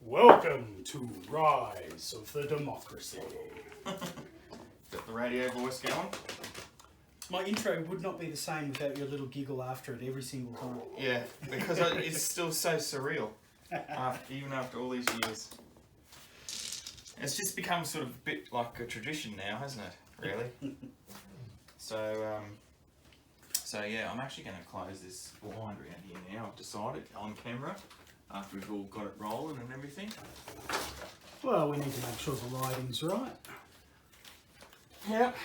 Welcome to Rise of the Democracy. Got the radio voice going? My intro would not be the same without your little giggle after it every single time. Yeah, because it's still so surreal, even after all these years. It's just become sort of a bit like a tradition now, hasn't it? Really? So yeah, I'm actually going to close this blind around here now. I've decided on camera after we've all got it rolling and everything. Well, we need to make sure the lighting's right. Yep.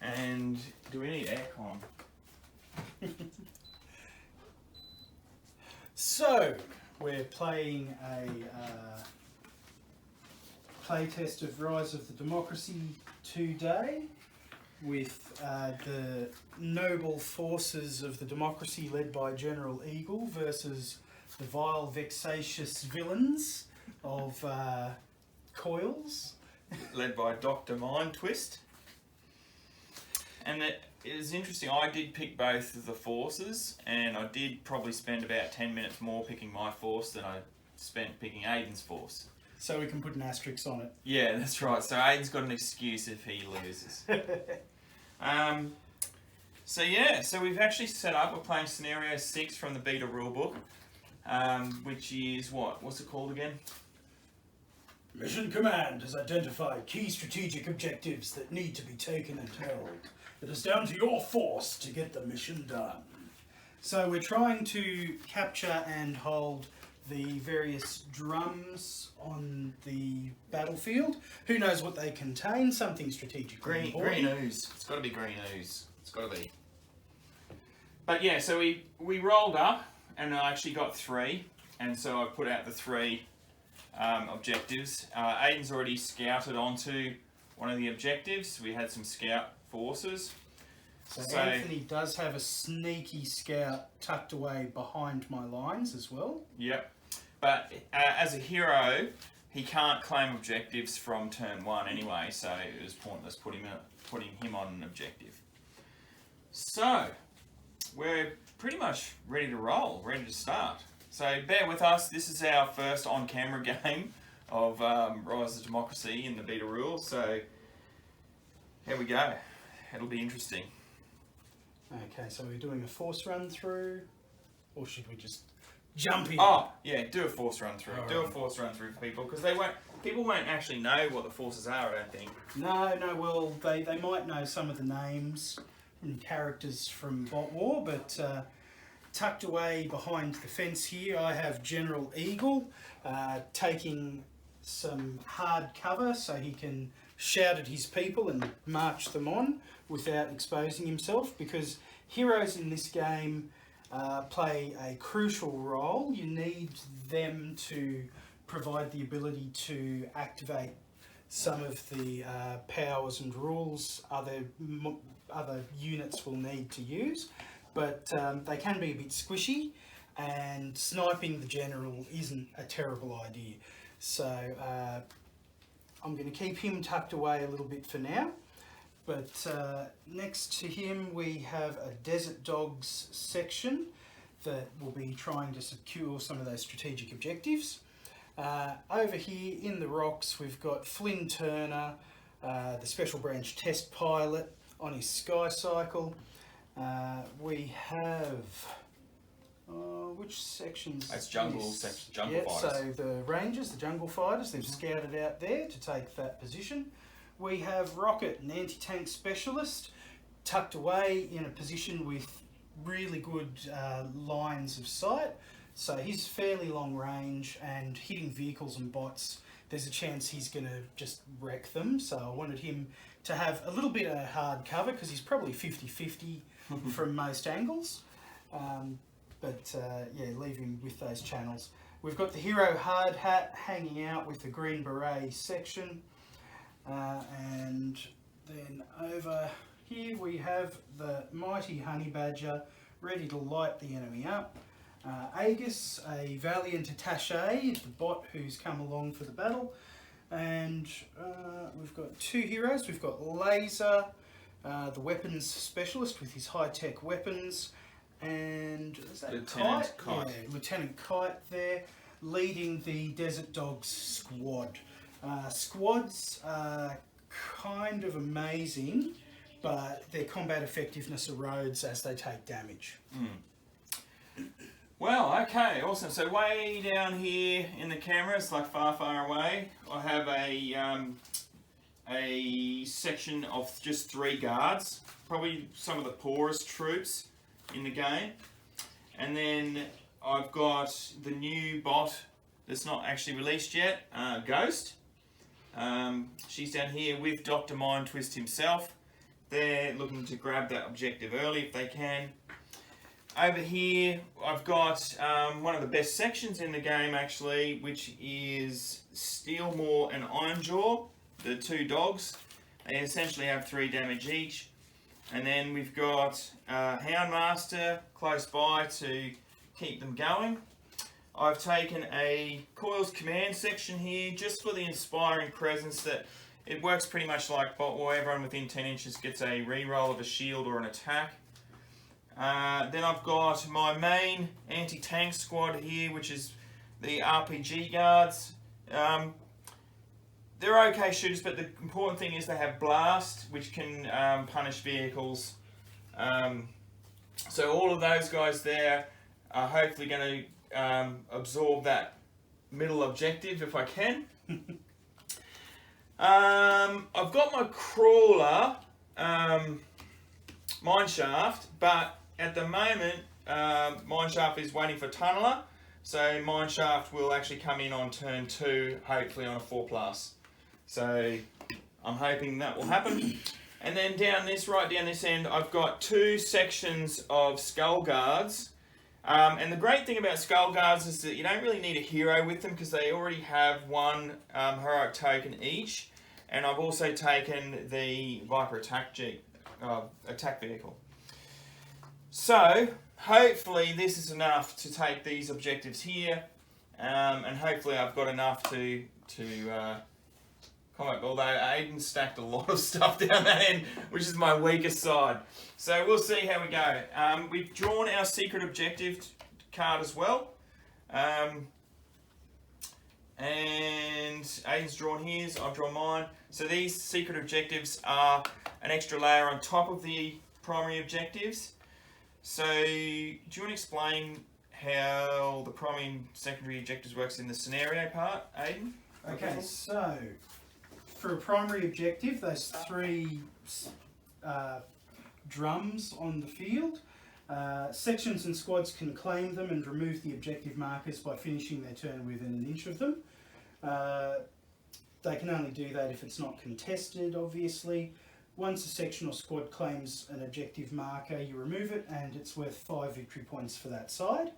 And do we need aircon? So, we're playing a playtest of Rise of the Democracy today with the noble forces of the democracy led by General Eagle versus the vile, vexatious villains of C.O.I.L.S. Led by Dr. Mind Twist. And it is interesting, I did pick both of the forces, and I did probably spend about 10 minutes more picking my force than I spent picking Aidan's force. So we can put an asterisk on it. Yeah, that's right. So Aidan's got an excuse if he loses. So we've actually set up, we're playing Scenario 6 from the Beta Rulebook, which is what's it called again? Mission Command has identified key strategic objectives that need to be taken and held. It is down to your force to get the mission done. So we're trying to capture and hold the various drums on the battlefield. Who knows what they contain? Something strategic. Green ooze. It's got to be green ooze. It's got to be. But yeah, so we rolled up, and I actually got 3, and so I put out the 3 objectives. Aidan's already scouted onto one of the objectives. We had some scout forces. So Anthony does have a sneaky scout tucked away behind my lines as well. Yep. But as a hero, he can't claim objectives from turn 1 anyway, so it was pointless putting him on an objective. So, we're pretty much ready to roll, ready to start. So bear with us, this is our first on-camera game of Rise of Democracy in the beta rules, so here we go. It'll be interesting. Okay, so we're doing a force run through, or should we just jump in? Oh, yeah, do a force run through. All do right. a force run through for people, because people won't actually know what the forces are, I don't think. No, well, they might know some of the names and characters from Bot War, but tucked away behind the fence here, I have General Eagle taking some hard cover so he can shout at his people and march them on without exposing himself, because heroes in this game play a crucial role. You need them to provide the ability to activate some of the powers and rules other units will need to use, but they can be a bit squishy, and sniping the general isn't a terrible idea. So I'm going to keep him tucked away a little bit for now, but next to him we have a Desert Dogs section that will be trying to secure some of those strategic objectives. Over here in the rocks we've got Flynn Turner, the Special Branch Test Pilot on his Sky Cycle. We have which sections? That's jungle Yep, fighters. so the Rangers, the Jungle Fighters, they've scouted out there to take that position. We have Rocket, an anti-tank specialist, tucked away in a position with really good lines of sight. So he's fairly long range, and hitting vehicles and bots, there's a chance he's going to just wreck them. So I wanted him to have a little bit of hard cover, because he's probably 50-50 from most angles. Yeah, leave him with those channels. We've got the Hero Hard Hat hanging out with the Green Beret section. And then over here we have the Mighty Honey Badger ready to light the enemy up. Aegis, a valiant attaché, the bot who's come along for the battle. And we've got 2 heroes. We've got Laser, the weapons specialist with his high-tech weapons, and is that Lieutenant Kite? Yeah, Lieutenant Kite there. leading the Desert Dogs squad. Squads are kind of amazing, but their combat effectiveness erodes as they take damage. Well, okay, awesome. So way down here in the camera, it's like far away, I have a section of just 3 guards, probably some of the poorest troops in the game. And then I've got the new bot that's not actually released yet, Ghost. She's down here with Dr. Mind Twist himself. They're looking to grab that objective early if they can. Over here, I've got one of the best sections in the game actually, which is Steelmore and Ironjaw, the 2 dogs. They essentially have 3 damage each. And then we've got Houndmaster close by to keep them going. I've taken a Coils Command section here just for the inspiring presence that it works pretty much like Bot War. Everyone within 10 inches gets a reroll of a shield or an attack. Then I've got my main anti-tank squad here, which is the RPG guards. They're okay shooters, but the important thing is they have blast, which can punish vehicles. So all of those guys there are hopefully going to absorb that middle objective if I can. I've got my crawler mineshaft, but at the moment mineshaft is waiting for tunneler, so mineshaft will actually come in on turn 2, hopefully on a 4+. So I'm hoping that will happen. And then right down this end, I've got 2 sections of Skull Guards. And the great thing about Skull Guards is that you don't really need a hero with them because they already have 1 heroic token each. And I've also taken the Viper attack vehicle. So hopefully this is enough to take these objectives here, and hopefully I've got enough to combat. Although Aidan stacked a lot of stuff down that end, which is my weakest side. So we'll see how we go. We've drawn our secret objective card as well. And Aidan's drawn his, I've drawn mine. So these secret objectives are an extra layer on top of the primary objectives. So do you want to explain how the primary and secondary objectives works in the scenario part, Aidan? Okay, so for a primary objective, those 3 drums on the field. Sections and squads can claim them and remove the objective markers by finishing their turn within an inch of them. They can only do that if it's not contested, obviously. Once a section or squad claims an objective marker, you remove it and it's worth 5 victory points for that side.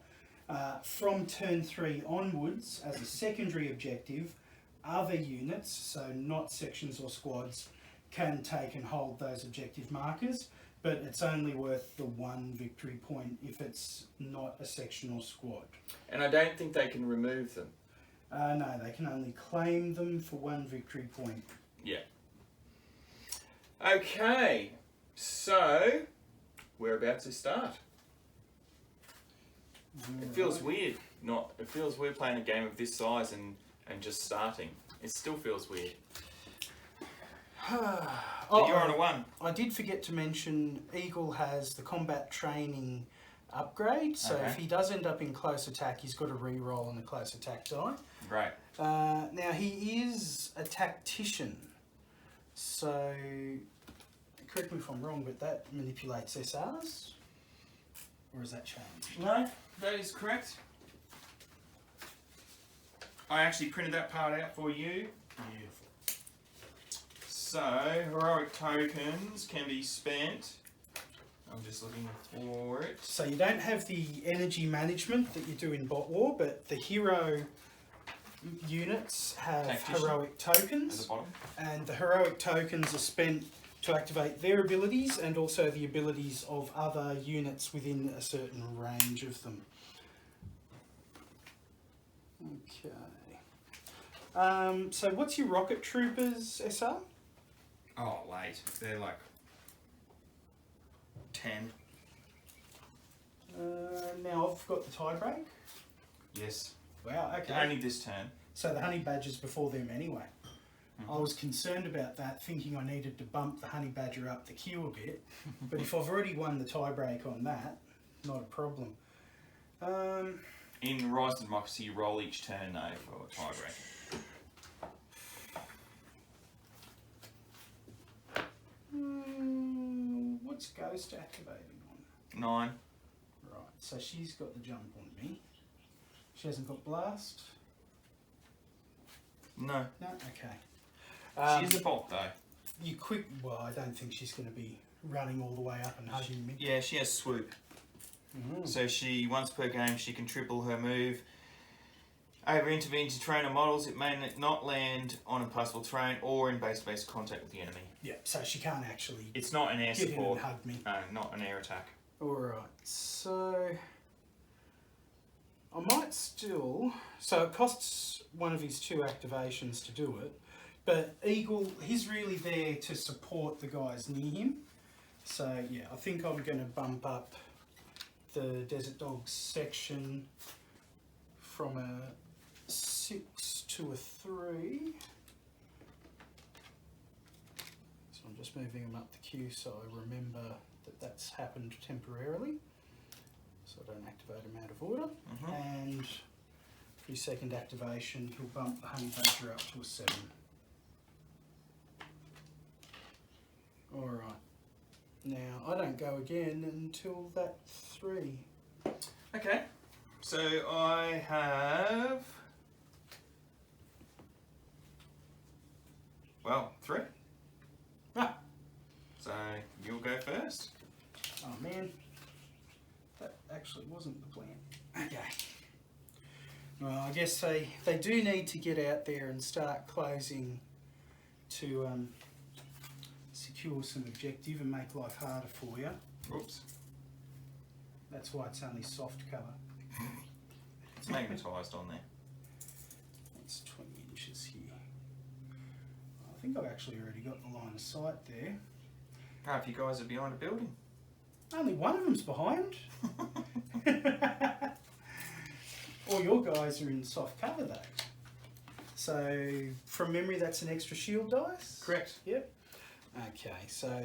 From turn 3 onwards, as a secondary objective, other units, so not sections or squads, can take and hold those objective markers, but it's only worth the 1 victory point if it's not a section or squad. And I don't think they can remove them. No, they can only claim them for 1 victory point. Yeah. Okay, so we're about to start. It feels weird. It feels weird playing a game of this size and just starting. It still feels weird. But you're on a 1. I did forget to mention Eagle has the combat training upgrade, so if he does end up in close attack, he's got a reroll on the close attack die. Great. Now he is a tactician, so correct me if I'm wrong, but that manipulates SRs, or is that changed? No, that is correct. I actually printed that part out for you. Beautiful. So, heroic tokens can be spent. I'm just looking for it. So you don't have the energy management that you do in Bot War, but the hero units have heroic tokens. At the bottom. And the heroic tokens are spent to activate their abilities and also the abilities of other units within a certain range of them. Okay. So what's your rocket troopers, SR? Oh, wait. They're like 10. Now I've got the tie break. Yes. Wow, okay. Only this turn. So the honey badger's before them anyway. I was concerned about that, thinking I needed to bump the honey badger up the queue a bit. But if I've already won the tiebreak on that, not a problem. In Rise of Democracy, you roll each turn though for a tiebreak. What's Ghost activating on? 9. Right, so she's got the jump on me. She hasn't got Blast? No. No? Okay. She's a bot though. Well, I don't think she's going to be running all the way up and hugging me. Yeah, she has Swoop. So she, once per game, she can triple her move. Over intervene to trainer models, it may not land on impossible terrain or in base-to-base contact with the enemy. Yeah, so she can't actually It's not an air get in support. and hug me. No, not an air attack. Alright, so I might still... So it costs one of his 2 activations to do it, but Eagle, he's really there to support the guys near him. So yeah, I think I'm going to bump up the Desert Dogs section from a 6 to a 3. So I'm just moving them up the queue so I remember that that's happened temporarily. So I don't activate them out of order. And for his second activation, he'll bump the honey badger up to a 7. Alright. Now, I don't go again until that 3. Okay. So I have... Well, 3. Ah! So you'll go first. Oh man. That actually wasn't the plan. Okay. Well, I guess they do need to get out there and start closing to secure some objective and make life harder for you. Oops. That's why it's only soft cover. It's magnetised on there. That's 20 inches here. I think I've actually already got the line of sight there. Half you guys are behind a building. Only one of them's behind. All your guys are in soft cover though. So, from memory, that's an extra shield dice? Correct. Yep. Okay, so,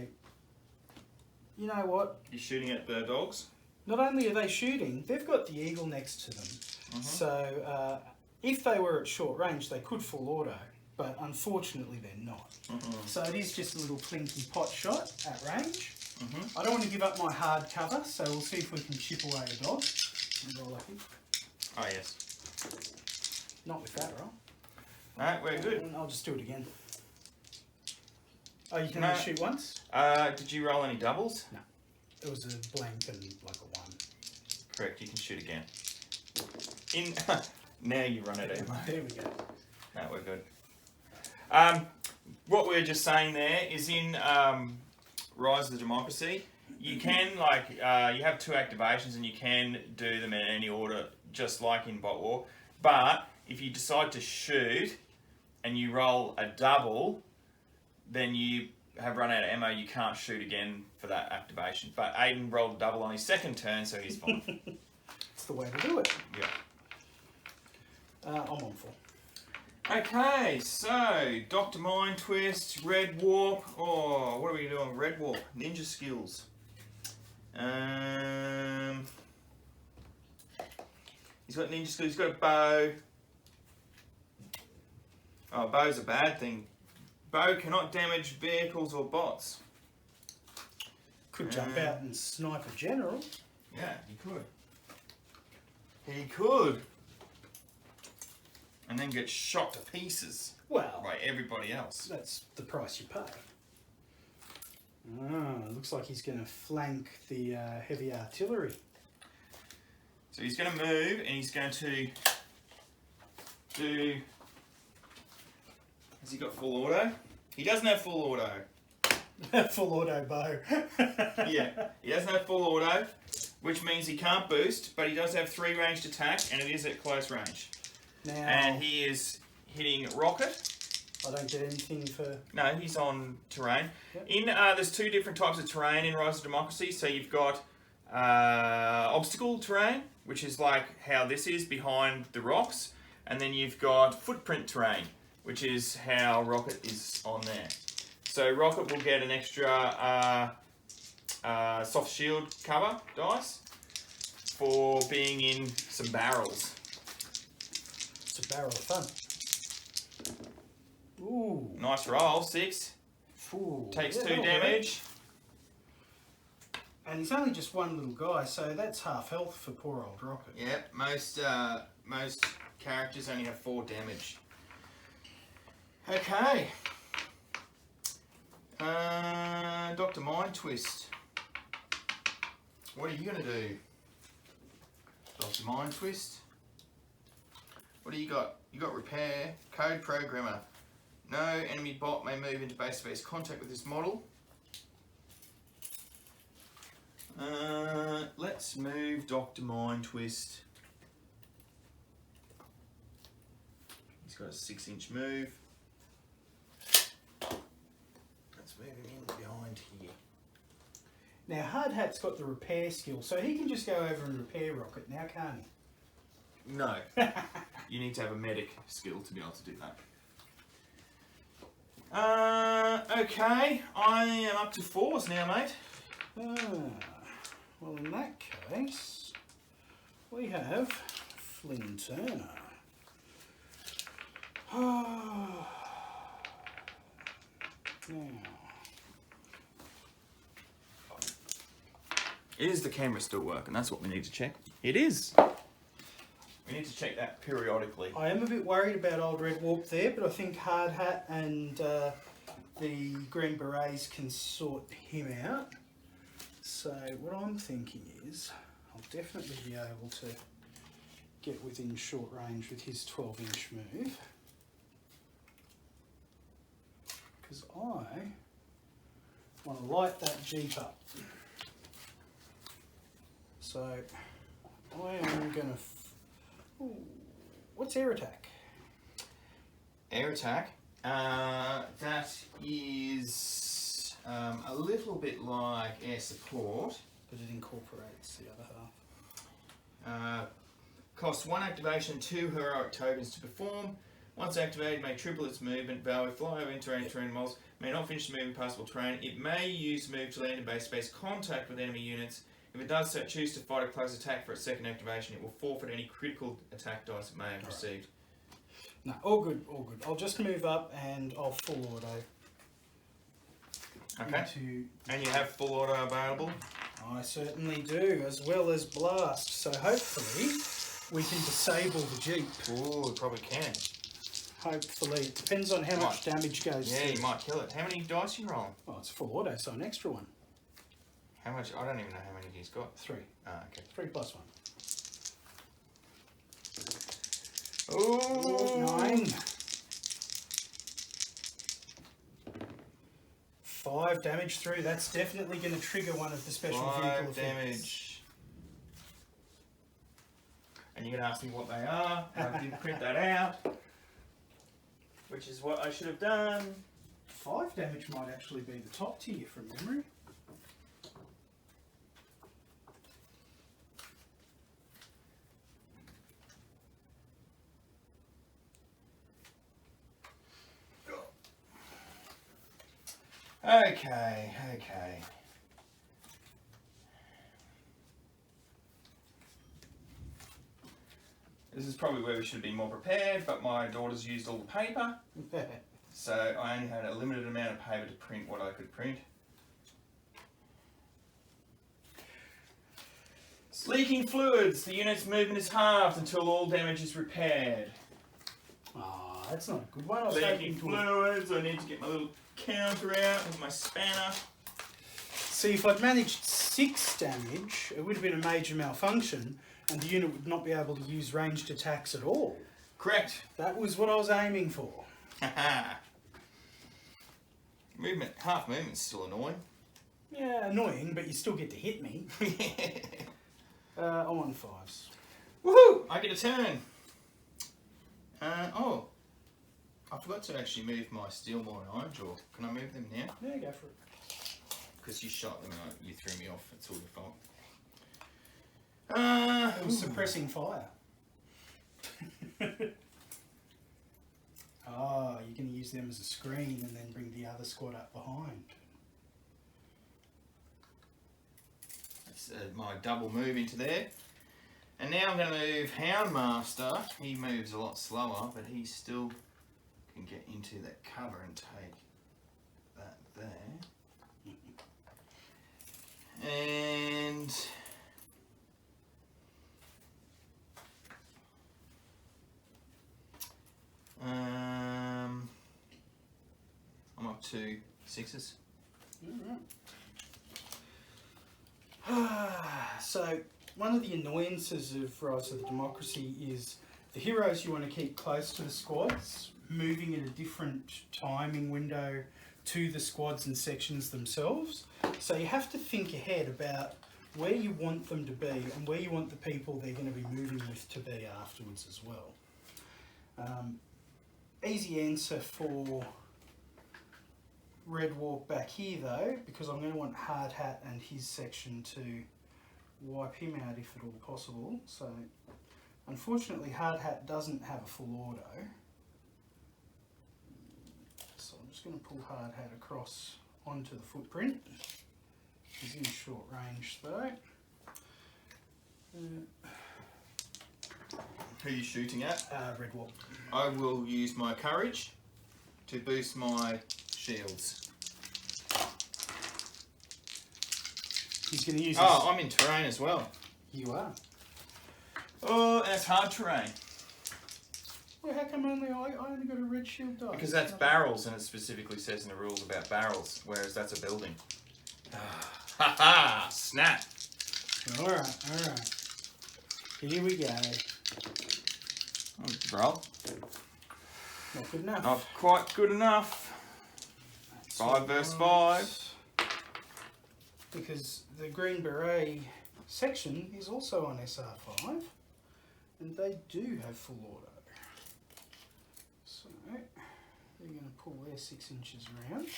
you know what? You're shooting at the dogs? Not only are they shooting, they've got the eagle next to them. So, if they were at short range, they could full auto, but unfortunately they're not. So it is just a little plinky pot shot at range. I don't want to give up my hard cover, so we'll see if we can chip away a dog. Roll lucky. Oh, yes. Not with that roll. No, we're good. I'll just do it again. Oh, you can only shoot once? Did you roll any doubles? No. It was a blank and like a 1. Correct, you can shoot again. Now you run out of ammo. There we go. No, we're good. What we were just saying there is in Rise of the Democracy, you can, you have 2 activations and you can do them in any order, just like in Bot War. But if you decide to shoot and you roll a double, then you have run out of ammo, you can't shoot again for that activation. But Aidan rolled a double on his second turn, so he's fine. It's the way to do it. Yeah. I'm on 4. Okay, so Dr. Mind Twist, Red Warp. Oh, what are we doing? Red Warp, Ninja Skills. He's got ninja skills. He's got a bow. Oh, bow's a bad thing. Bow cannot damage vehicles or bots. Could jump out and snipe a general. Yeah, he could. He could. And then get shot to pieces. Well, by everybody else. That's the price you pay. Looks like he's going to flank the heavy artillery. So he's going to move and he's going to do... Has he got full auto? He doesn't have full auto. Full auto bow. Yeah, he doesn't have full auto, which means he can't boost, but he does have 3 ranged attack and it is at close range. Now, and he is hitting rocket. I don't get anything for... No, he's on terrain. Yep. In there's 2 different types of terrain in Rise of Democracy. So you've got obstacle terrain, which is like how this is behind the rocks. And then you've got footprint terrain, which is how Rocket is on there. So Rocket will get an extra soft shield cover dice for being in some barrels. It's a barrel of fun. Ooh. Nice roll, 6. Ooh, Takes yeah, 2 that'll damage. And he's only just one little guy, so that's half health for poor old Rocket. Yep, most characters only have 4 damage. Okay. Dr. Mind Twist. What are you going to do? Dr. Mind Twist. What do you got? You got Repair, Code Programmer. No enemy bot may move into base-to-base contact with this model. Let's move Dr. Mind Twist. He's got a 6-inch move. Let's move him in behind here. Now, Hard Hat's got the repair skill, so he can just go over and repair Rocket now, can't he? No. You need to have a medic skill to be able to do that. Okay. I am up to 4s now, mate. Well, in that case, we have Flynn Turner. Now, Is the camera still working? That's what we need to check. It is. We need to check that periodically. I am a bit worried about old Red Warp there, but I think Hard Hat and the Green Berets can sort him out. So what I'm thinking is I'll definitely be able to get within short range with his 12-inch move. Because I want to light that Jeep up. So I am going to... What's air attack? Air attack. That is a little bit like air support. But it incorporates the other half. Costs 1 activation, 2 heroic tokens to perform. Once activated, may triple its movement. Value fly over terrain models. May not finish the moving passable terrain. It may use move to land in base space contact with enemy units. If it does so, choose to fight a close attack for its second activation. It will forfeit any critical attack dice it may have received. No, all good, all good. I'll just move up and I'll full auto. Okay. And you have full auto available? I certainly do, as well as blast. So hopefully we can disable the Jeep. Ooh, we probably can. Hopefully. It depends on how much damage goes Yeah, through. you might kill it. How many dice you rolling? Oh, it's full auto, so an extra one. How much? I don't even know how many he's got. 3. Ah, okay. 3 plus 1. Ooh. 9. 5 damage through. That's definitely going to trigger one of the special vehicle 5 effects. damage. And you're going to ask me what they are. I didn't print that out. Which is what I should have done. 5 damage might actually be the top tier from memory. Okay. This is probably where we should have been more prepared, but my daughter's used all the paper. So I only had a limited amount of paper to print what I could print. Leaking fluids. The unit's movement is halved until all damage is repaired. Ah, that's not a good one. I was Leaking hoping to... fluids. I need to get my little counter out with my spanner. See, if I'd managed 6 damage, it would have been a major malfunction, and the unit would not be able to use ranged attacks at all. Correct. That was what I was aiming for. Movement, half movement's still annoying. Yeah, annoying, but you still get to hit me. I'm on 5s. Woohoo! I get a turn. Oh, I forgot to actually move my steel maul and iron jaw. Can I move them now? Yeah, go for it. Because you shot them and you threw me off. It's all your fault. It was suppressing fire. Oh, you're going to use them as a screen and then bring the other squad up behind. That's my double move into there. And now I'm going to move Houndmaster. He moves a lot slower, but he still can get into that cover and take that there. And I'm up to 6s. So, one of the annoyances of Rise of the Democracy is the heroes you want to keep close to the squads, moving at a different timing window to the squads and sections themselves. So you have to think ahead about where you want them to be and where you want the people they're going to be moving with to be afterwards as well. Easy answer for Red Walk back here though, because I'm going to want Hard Hat and his section to wipe him out if at all possible. So unfortunately Hard Hat doesn't have a full auto. So I'm just going to pull Hard Hat across onto the footprint. He's in short range though. Who are you shooting at? Red Walk. I will use my courage to boost my shields. He's going to use I'm in terrain as well. You are. Oh, and it's hard terrain. Well, how come I only got a red shield die? Because that's barrels, and it specifically says in the rules about barrels, whereas that's a building. Ha ha! Snap! Alright. Here we go. Roll. Not good enough. Not quite good enough. That's 5 versus 5. Because the Green Beret section is also on SR5, and they do have full auto. So, they're going to pull their 6 inches around.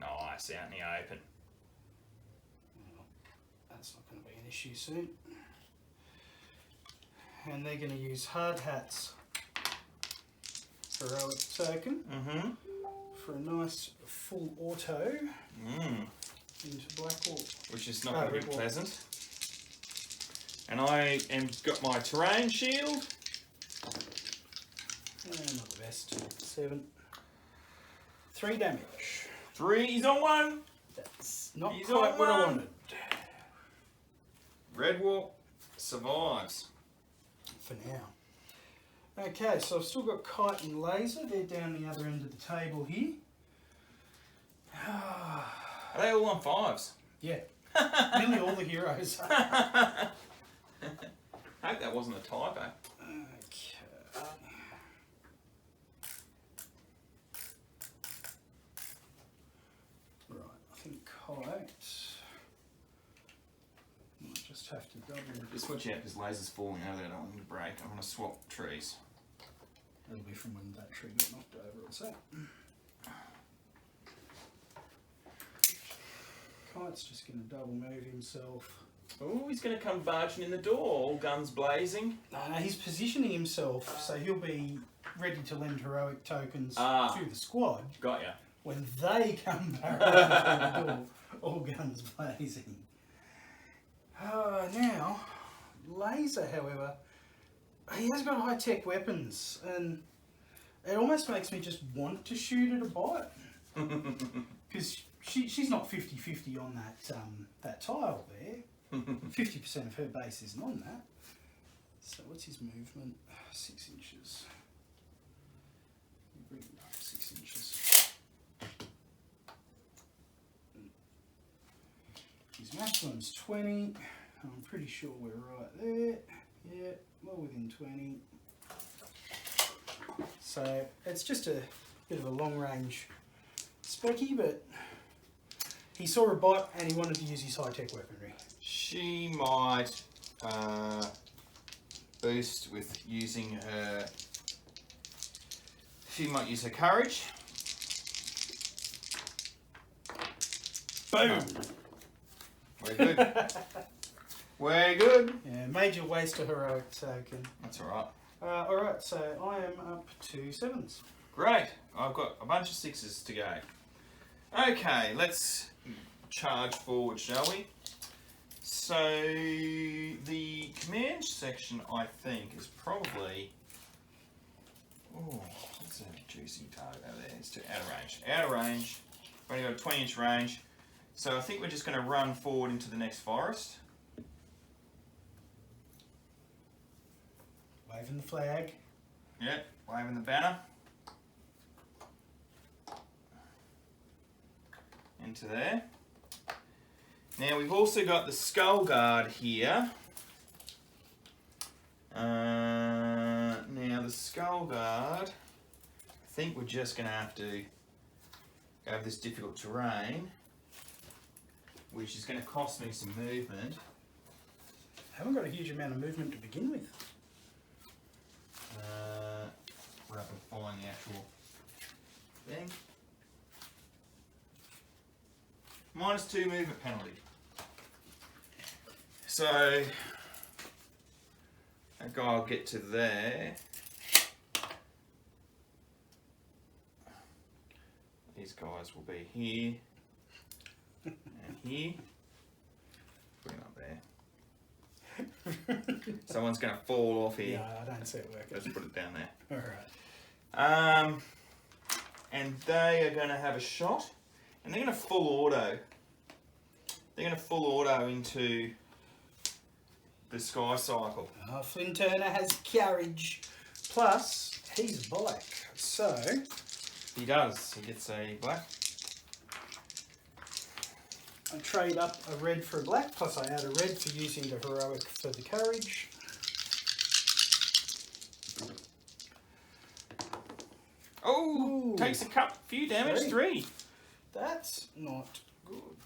Nice, out in the open. Well, that's not going to be an issue soon. And they're going to use Hard Hat's heroic token for a nice full auto into Blackhawk. Which is not going to be pleasant. And I am got my terrain shield. Not the best. 7. 3 damage. 3, he's on 1. That's not He's quite on what I 1. wanted. Red Walk survives. For now. Okay, so I've still got Kite and Laser. They're down the other end of the table here. Are they all on 5s? Yeah. Nearly all the heroes. I hope that wasn't a typo. Okay. Right, I think Kite might just have to double. Just watch out because laser's falling over. I don't want them to break. I want to swap trees. That'll be from when that tree got knocked over or so. Kite's just going to double move himself. Oh, he's going to come barging in the door, all guns blazing. No, he's positioning himself so he'll be ready to lend heroic tokens to the squad. Got ya. When they come barreling through the door, all guns blazing. Now, Laser, however, he has got high-tech weapons, and it almost makes me just want to shoot at a bot. Because she's not 50-50 on that tile there. 50% of her base isn't on that. So what's his movement? 6 inches. Bring it up 6 inches. His maximum's 20. I'm pretty sure we're right there. Yeah, well within 20. So it's just a bit of a long range specky, but he saw a bot and he wanted to use his high-tech weaponry. She might boost with using her... She might use her courage. Boom! We're good. We're good. Yeah, major waste of heroic token. That's alright. Alright, so I am up to 7s. Great. I've got a bunch of 6s to go. Okay, let's charge forward, shall we? So the command section, I think, is probably... Oh, that's a juicy target over there. It's out of range. Out of range. We've only got a 20-inch range. So I think we're just going to run forward into the next forest. Waving the flag. Yep, waving the banner. Into there. Now we've also got the skull guard here. Now the skull guard, I think we're just going to have to go over this difficult terrain, which is going to cost me some movement. I haven't got a huge amount of movement to begin with. We're up and following the actual thing. -2 movement penalty. So that guy will get to there. These guys will be here and here. Put him up there. Someone's going to fall off here. Yeah, I don't see it working. Let's put it down there. Alright. And they are going to have a shot, and they're going to full auto. They're going to full auto into the Sky Cycle. Oh, Flynn Turner has courage. Plus, he's black. So, He does. He gets a black. I trade up a red for a black, plus I add a red for using the heroic for the courage. Oh, Ooh. takes a few damage, 3. That's not good.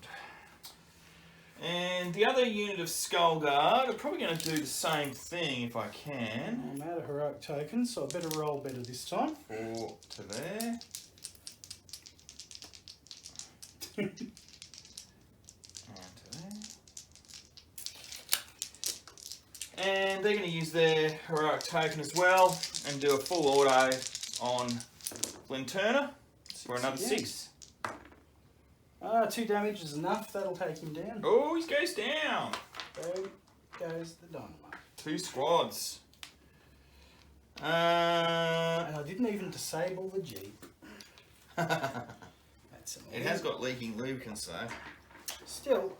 And the other unit of Skull Guard are probably going to do the same thing if I can. I'm out of heroic tokens, so I better roll better this time. 4 to there. And to there. And they're going to use their heroic token as well and do a full auto on Flynn Turner for another 6. 2 damage is enough, that'll take him down. Oh, he goes down. There goes the dynamite. 2 squads. And I didn't even disable the Jeep. That's It has got leaking lubricants though. Still.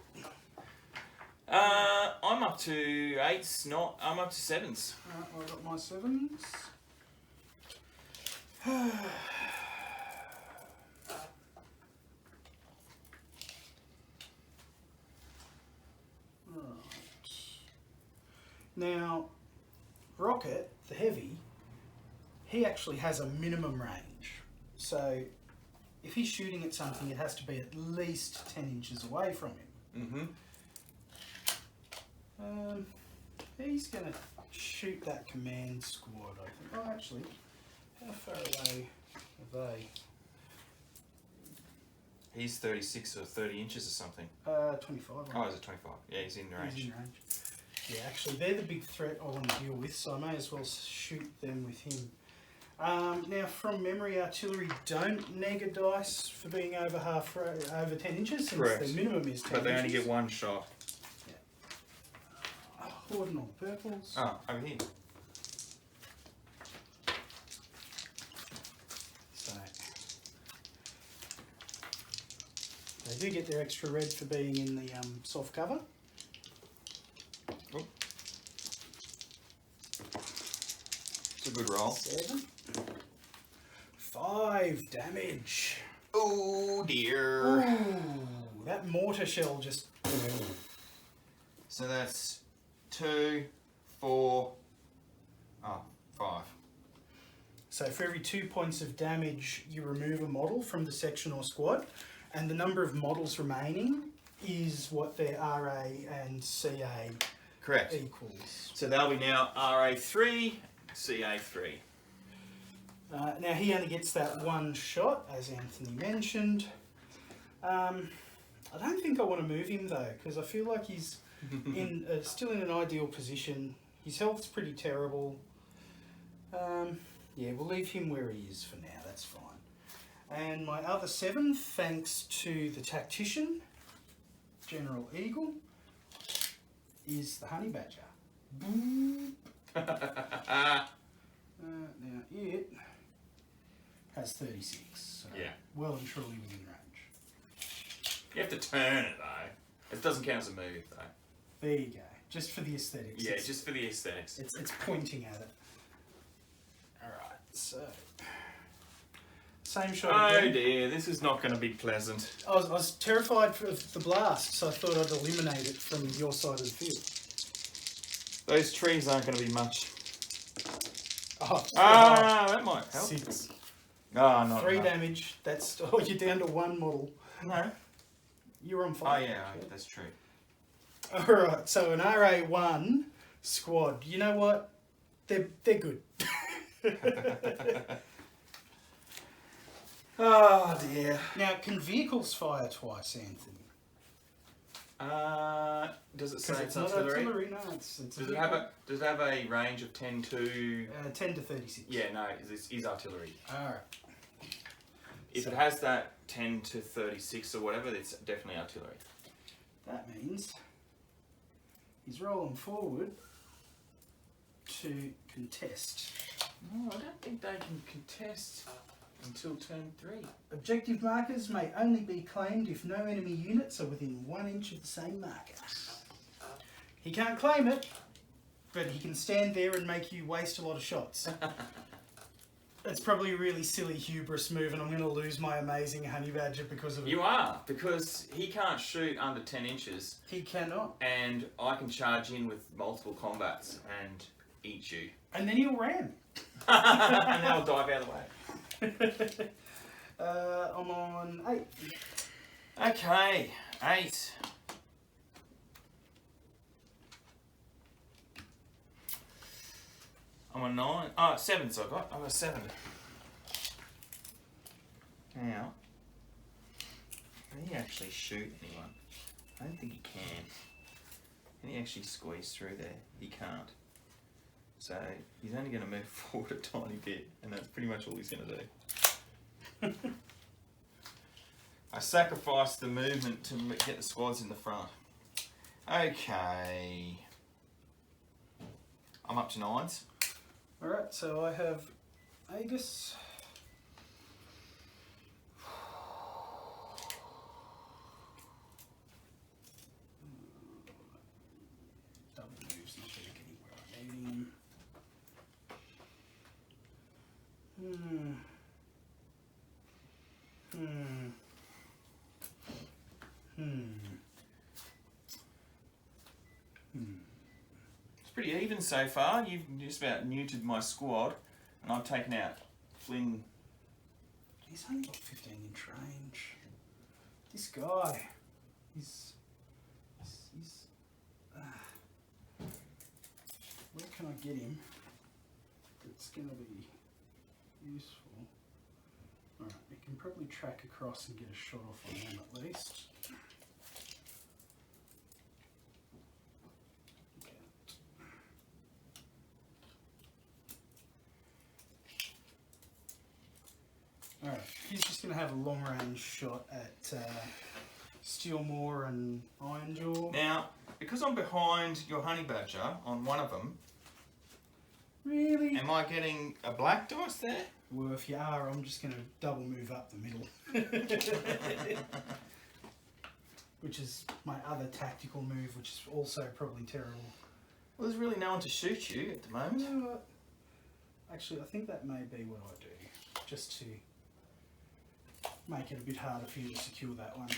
I'm up to 8s, I'm up to 7s. I got my 7s. Now, Rocket, the heavy, he actually has a minimum range. So, if he's shooting at something, it has to be at least 10 inches away from him. He's going to shoot that command squad, I think. Oh, actually, how far away are they? He's 36 or 30 inches or something. 25. Oh, is it 25? Yeah, he's in range. He's in range. Yeah, actually, they're the big threat I want to deal with, so I may as well shoot them with him. Now, from memory, artillery don't neg a dice for being over 10 inches, since Correct. the minimum is 10 But they only inches. get 1 shot. Hoarding all the purples. Oh, over here. So, they do get their extra red for being in the soft cover. Oh. It's a good roll. 7. 5 damage. Oh dear. Ooh, that mortar shell just... So that's 2, 4, 5. So for every 2 points of damage, you remove a model from the section or squad, and the number of models remaining is what their RA and CA Correct. equals. So they'll be now RA3, CA3. Now he only gets that 1 shot, as Anthony mentioned. I don't think I want to move him though, because I feel like he's Still in an ideal position. His health's pretty terrible. Yeah, we'll leave him where he is for now, that's fine. And my other 7, thanks to the tactician, General Eagle, is the honey badger. Now it has 36, so Yeah. well and truly within range. You have to turn it though. It doesn't count as a move though. There you go, just for the aesthetics. Yeah, just for the aesthetics. It's pointing at it. Alright, so... Same shot Oh again. dear, this is not going to be pleasant. I was terrified of the blast, so I thought I'd eliminate it from your side of the field. Those trees aren't going to be much. Oh, That might help. 6. No, not 3 enough. damage. That's you're down to 1 model. No. You're on Oh fire. yeah, that's true. Alright, so an RA1 squad. You know what? They're good. Oh dear. Now, can vehicles fire twice, Anthony? Does it Because say it's it's not artillery? artillery, no. It's Does it have a range of 10 to? 10 to 36. Yeah, no, this is artillery. Alright. If it has that 10 to 36 or whatever, it's definitely artillery. That means he's rolling forward to contest. No, I don't think they can contest until turn 3. Objective markers may only be claimed if no enemy units are within 1 inch of the same marker. He can't claim it, but he can stand there and make you waste a lot of shots. It's probably a really silly hubris move, and I'm going to lose my amazing honey badger because of it. You are, because he can't shoot under 10 inches, He cannot. and I can charge in with multiple combats and eat you. And then he'll ram. And then I'll dive out of the way. I'm on 8. Okay, 8. I'm on 9. Oh, 7's I've got 7. Now, can he actually shoot anyone? I don't think he can. Can he actually squeeze through there? He can't. So he's only going to move forward a tiny bit, and that's pretty much all he's going to do. I sacrificed the movement to get the squads in the front. Okay. I'm up to 9s. Alright, so I have Aegis. Double moves, not going to get anywhere I need him. It's pretty even so far. You've just about neutered my squad, and I've taken out Flynn. He's only got 15 inch range. This guy, he's where can I get him that's going to be useful? Alright, we can probably track across and get a shot off on him at least. Alright, he's just going to have a long range shot at Steelmore and Ironjaw. Now, because I'm behind your honey badger on one of them, Really? am I getting a black dice there? Well, if you are, I'm just going to double move up the middle. Which is my other tactical move, which is also probably terrible. Well, there's really no one to shoot you at the moment. You know what? Actually, I think that may be what I do, just to make it a bit harder for you to secure that one.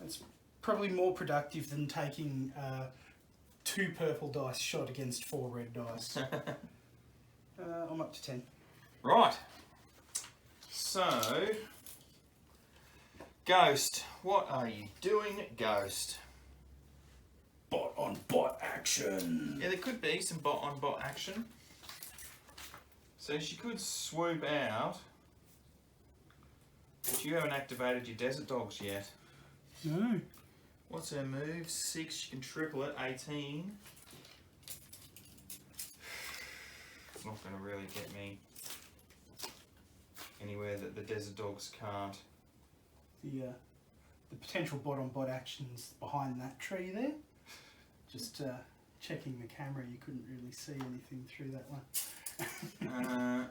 That's probably more productive than taking 2 purple dice shot against 4 red dice. I'm up to 10. Right. So, Ghost, what are you doing, Ghost? Bot on bot action. Yeah, there could be some bot on bot action. So she could swoop out, but you haven't activated your desert dogs yet. No. What's her move? 6. She can triple it. 18. It's not going to really get me anywhere that the desert dogs can't. The potential bot-on-bot actions behind that tree there. Just checking the camera, you couldn't really see anything through that one.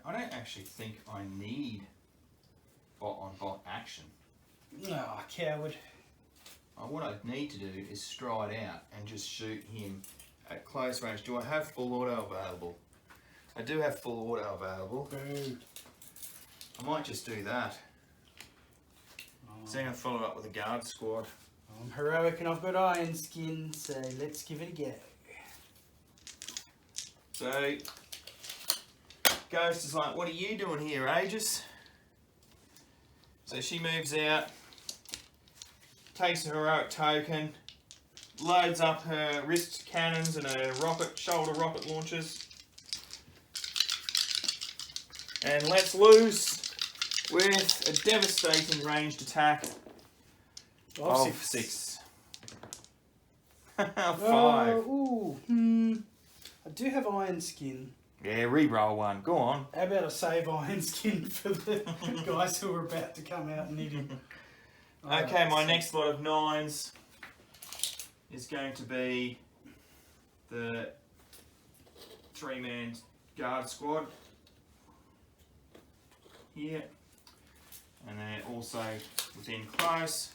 I don't actually think I need bot-on-bot action. No, coward. What I need to do is stride out and just shoot him at close range. Do I have full auto available? I do have full auto available. Boo. I might just do that. So I'm going to follow up with a guard squad. I'm heroic and I've got iron skin, so let's give it a go. So, Ghost is like, what are you doing here, Aegis? So she moves out, takes a heroic token, loads up her wrist cannons and her shoulder rocket launchers, and lets loose with a devastating ranged attack of 6. 5. I do have iron skin. Yeah, re-roll one. Go on. How about a save iron skin for the guys who are about to come out and hit him? Okay, my next lot of 9s is going to be the 3-man guard squad here, and they're also within close.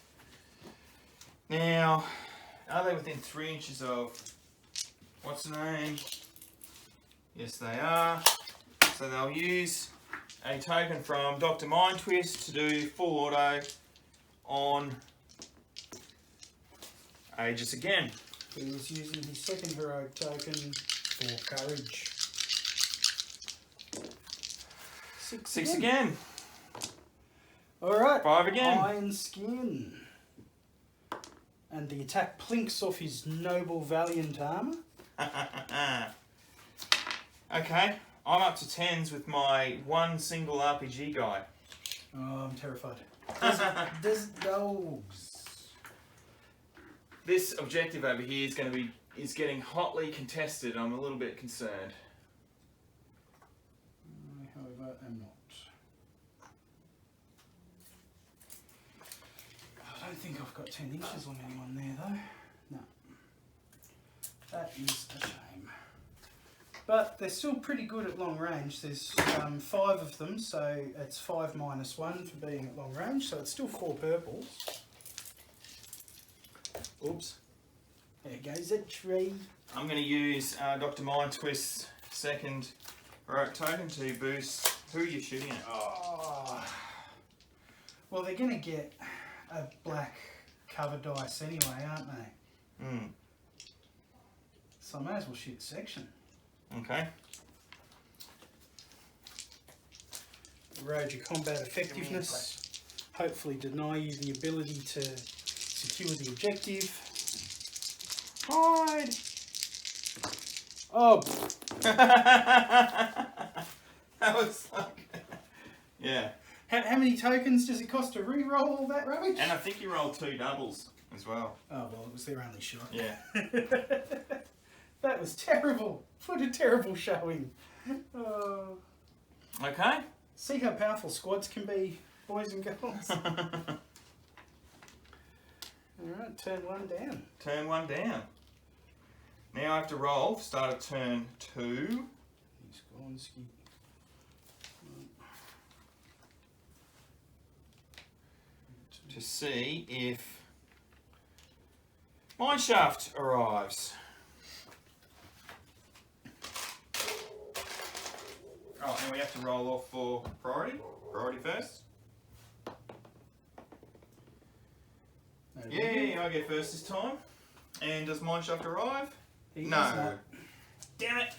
Now, are they within 3 inches of what's the name? Yes, they are. So they'll use a token from Dr. Mind Twist to do full auto on Aegis again. He was using his second heroic token for courage. 6 again. Alright. 5 again. Iron skin. And the attack plinks off his noble valiant armour. Okay, I'm up to 10s with my one single RPG guy. Oh, I'm terrified. There's dogs. This objective over here is getting hotly contested. I'm a little bit concerned. I, however, am not. I don't think I've got 10 inches on anyone there, though. No. That is a shame. But they're still pretty good at long range. There's 5 of them, so it's 5 minus 1 for being at long range, so it's still 4 purples. Oops. There goes a tree. I'm going to use Dr. Mind Twist's second heroic token to boost who you're shooting at. Oh. Well, they're going to get a black cover dice anyway, aren't they? Hmm. So I may as well shoot section. Okay. Erode your combat effectiveness. Hopefully deny you the ability to secure the objective. Hide! Oh! That was like... Yeah. How many tokens does it cost to re-roll all that rubbish? And I think you rolled 2 doubles as well. Oh, well, it was their only shot. Yeah. That was terrible. What a terrible showing. Oh. Okay. See how powerful squads can be, boys and girls. Alright, turn 1 down. Turn 1 down. Now I have to roll, start at turn 2. He's gone ski. To see if Mineshaft arrives. Oh, and we have to roll off for priority. Priority first. Yeah, I get first this time. And does Mineshaft arrive? He No. does not. Damn it.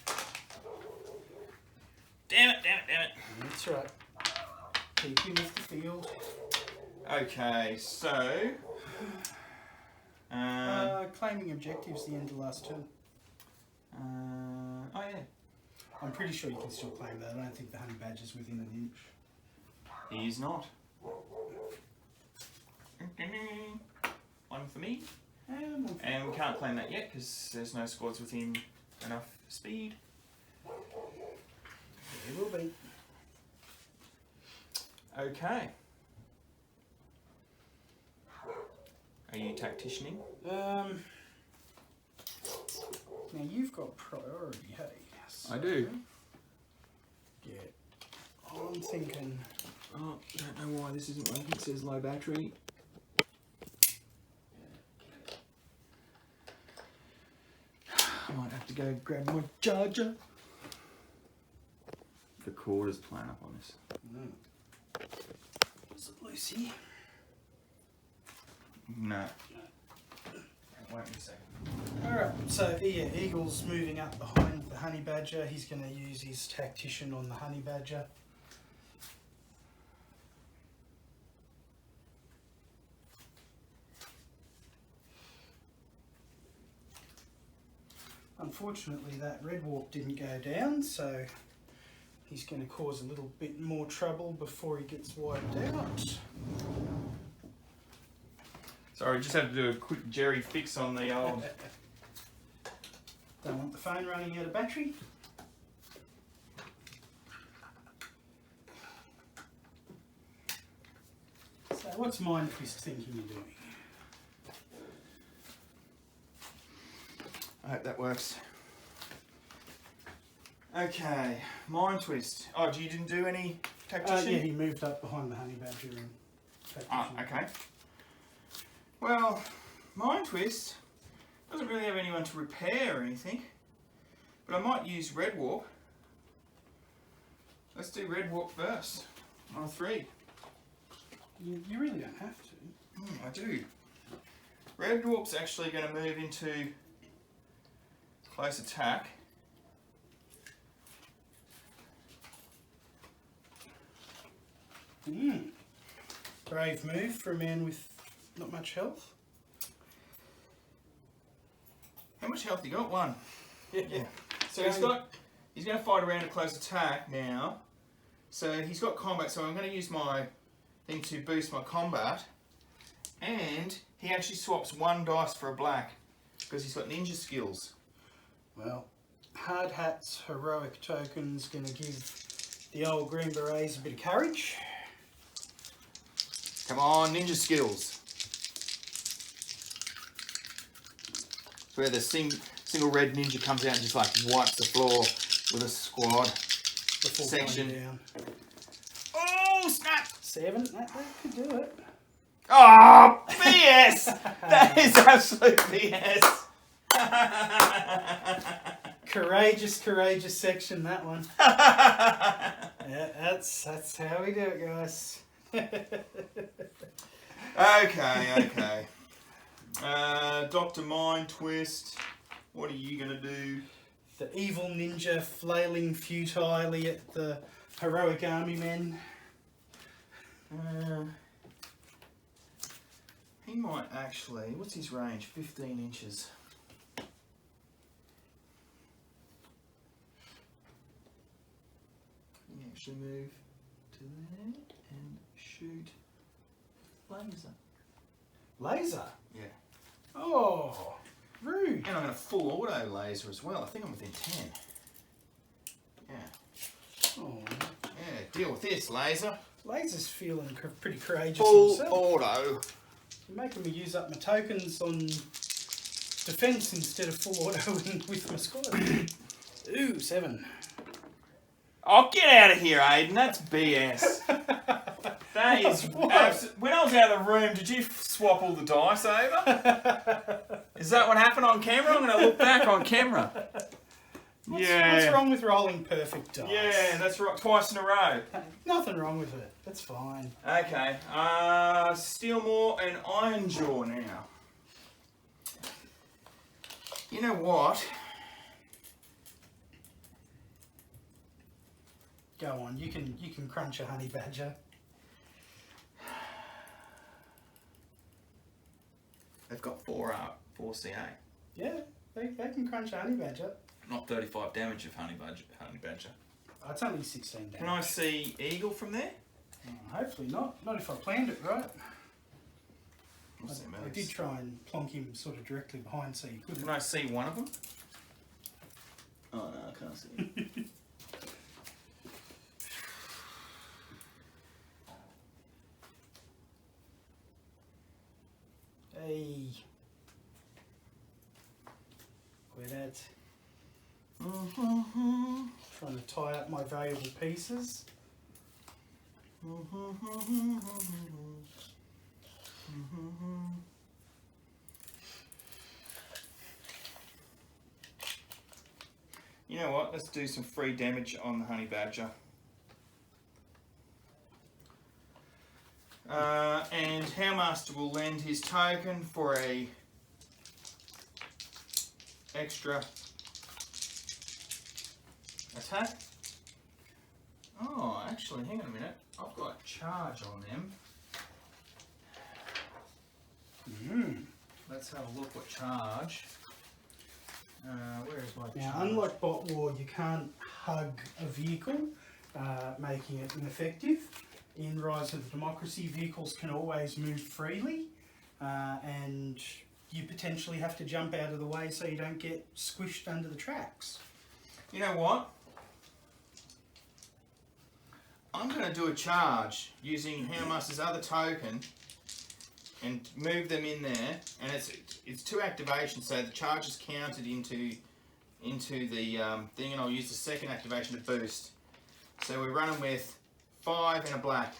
Damn it, damn it, damn it. That's right. Keep him off the field. Okay, so... Claiming objectives the end of last turn. oh yeah. I'm pretty sure you can still claim that. I don't think the honey badge is within an inch. He is not. One for me. And we can't claim that yet because there's no squads with him enough speed. There will be. Okay. Are you tacticianing? Now you've got priority, hey? So, I do. Yeah. I'm thinking. Oh, I don't know why this isn't working. It says low battery. I might have to go grab my charger. The cord is playing up on this. Is it Lucy? No. Wait a second. Alright, so yeah, Eagle's moving up behind the honey badger. He's going to use his tactician on the honey badger. Unfortunately, that red warp didn't go down, so he's going to cause a little bit more trouble before he gets wiped out. Sorry, just had to do a quick Jerry fix on the old... Don't want the phone running out of battery. So what's Mind Twist thinking of doing? I hope that works. Okay, Mind Twist. Oh, you didn't do any tactician? Yeah, he moved up behind the honey badger and tactician. Ah, okay. Well, Mind Twist doesn't really have anyone to repair or anything, but I might use Red Warp. Let's do Red Warp first, on 3. You really don't have to. I do. Red Warp's actually going to move into close attack. Brave move for a man with not much health. How much health you got? 1. Yeah. So he's going to fight around a close attack now. So he's got combat, so I'm going to use my thing to boost my combat. And he actually swaps 1 dice for a black because he's got ninja skills. Well, Hard Hat's heroic token's going to give the old Green Berets a bit of courage. Come on, ninja skills. It's where the single red ninja comes out and just like wipes the floor with a squad section. Down. Oh, snap! 7, that could do it. Oh, BS! That is absolute BS. Courageous section, that one. Yeah, that's how we do it, guys. Okay. Dr. Mind Twist, what are you going to do? The evil ninja flailing futilely at the heroic army men. He might actually, what's his range? 15 inches. He actually move to there and shoot laser. Laser? Yeah. Oh, rude. And I'm going to full auto laser as well. I think I'm within 10. Yeah. Oh. Yeah, deal with this, laser. Laser's feeling pretty courageous Full himself. auto. You're making me use up my tokens on defence instead of full autoing with my squad. Ooh, 7. Oh, get out of here, Aidan. That's BS. That is... When I was out of the room, did you swap all the dice over? Is that what happened on camera? I'm going to look back on camera. What's wrong with rolling perfect dice? Yeah, that's right. Twice in a row. Nothing wrong with it. That's fine. Okay. Steelmore and Ironjaw now. You know what? Go on. You can crunch a honey badger. They've got 4 CA. Yeah, they can crunch a honey badger. Not 35 damage of honey badger. Oh, it's only 16 damage. Can I see Eagle from there? Hopefully not. Not if I planned it right. I did try and plonk him sort of directly behind so you couldn't. Can I see one of them? Oh no, I can't see. Hey. Where that? Trying to tie up my valuable pieces. You know what? Let's do some free damage on the honey badger. And Houndmaster will lend his token for a extra attack. Oh, actually, hang on a minute. I've got charge on them. Let's have a look what charge. Where is my Now, charge? unlike Bot War, you can't hug a vehicle, making it ineffective. In Rise of the Democracy, vehicles can always move freely, and you potentially have to jump out of the way so you don't get squished under the tracks. You know what? I'm going to do a charge using Houndmaster's other token and move them in there, and it's 2 activations, so the charge is counted into the thing, and I'll use the second activation to boost. So we're running with 5 and a black.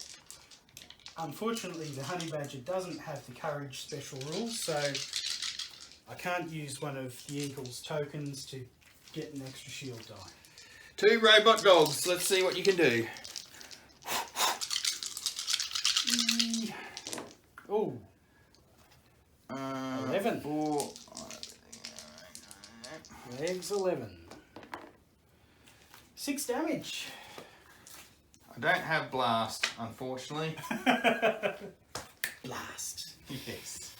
Unfortunately, the honey badger doesn't have the courage special rules, so I can't use one of the eagle's tokens to get an extra shield die. 2 robot dogs. Let's see what you can do. Oh, 11. 4. Legs 11. 6 damage. I don't have blast, unfortunately. Blast. Yes.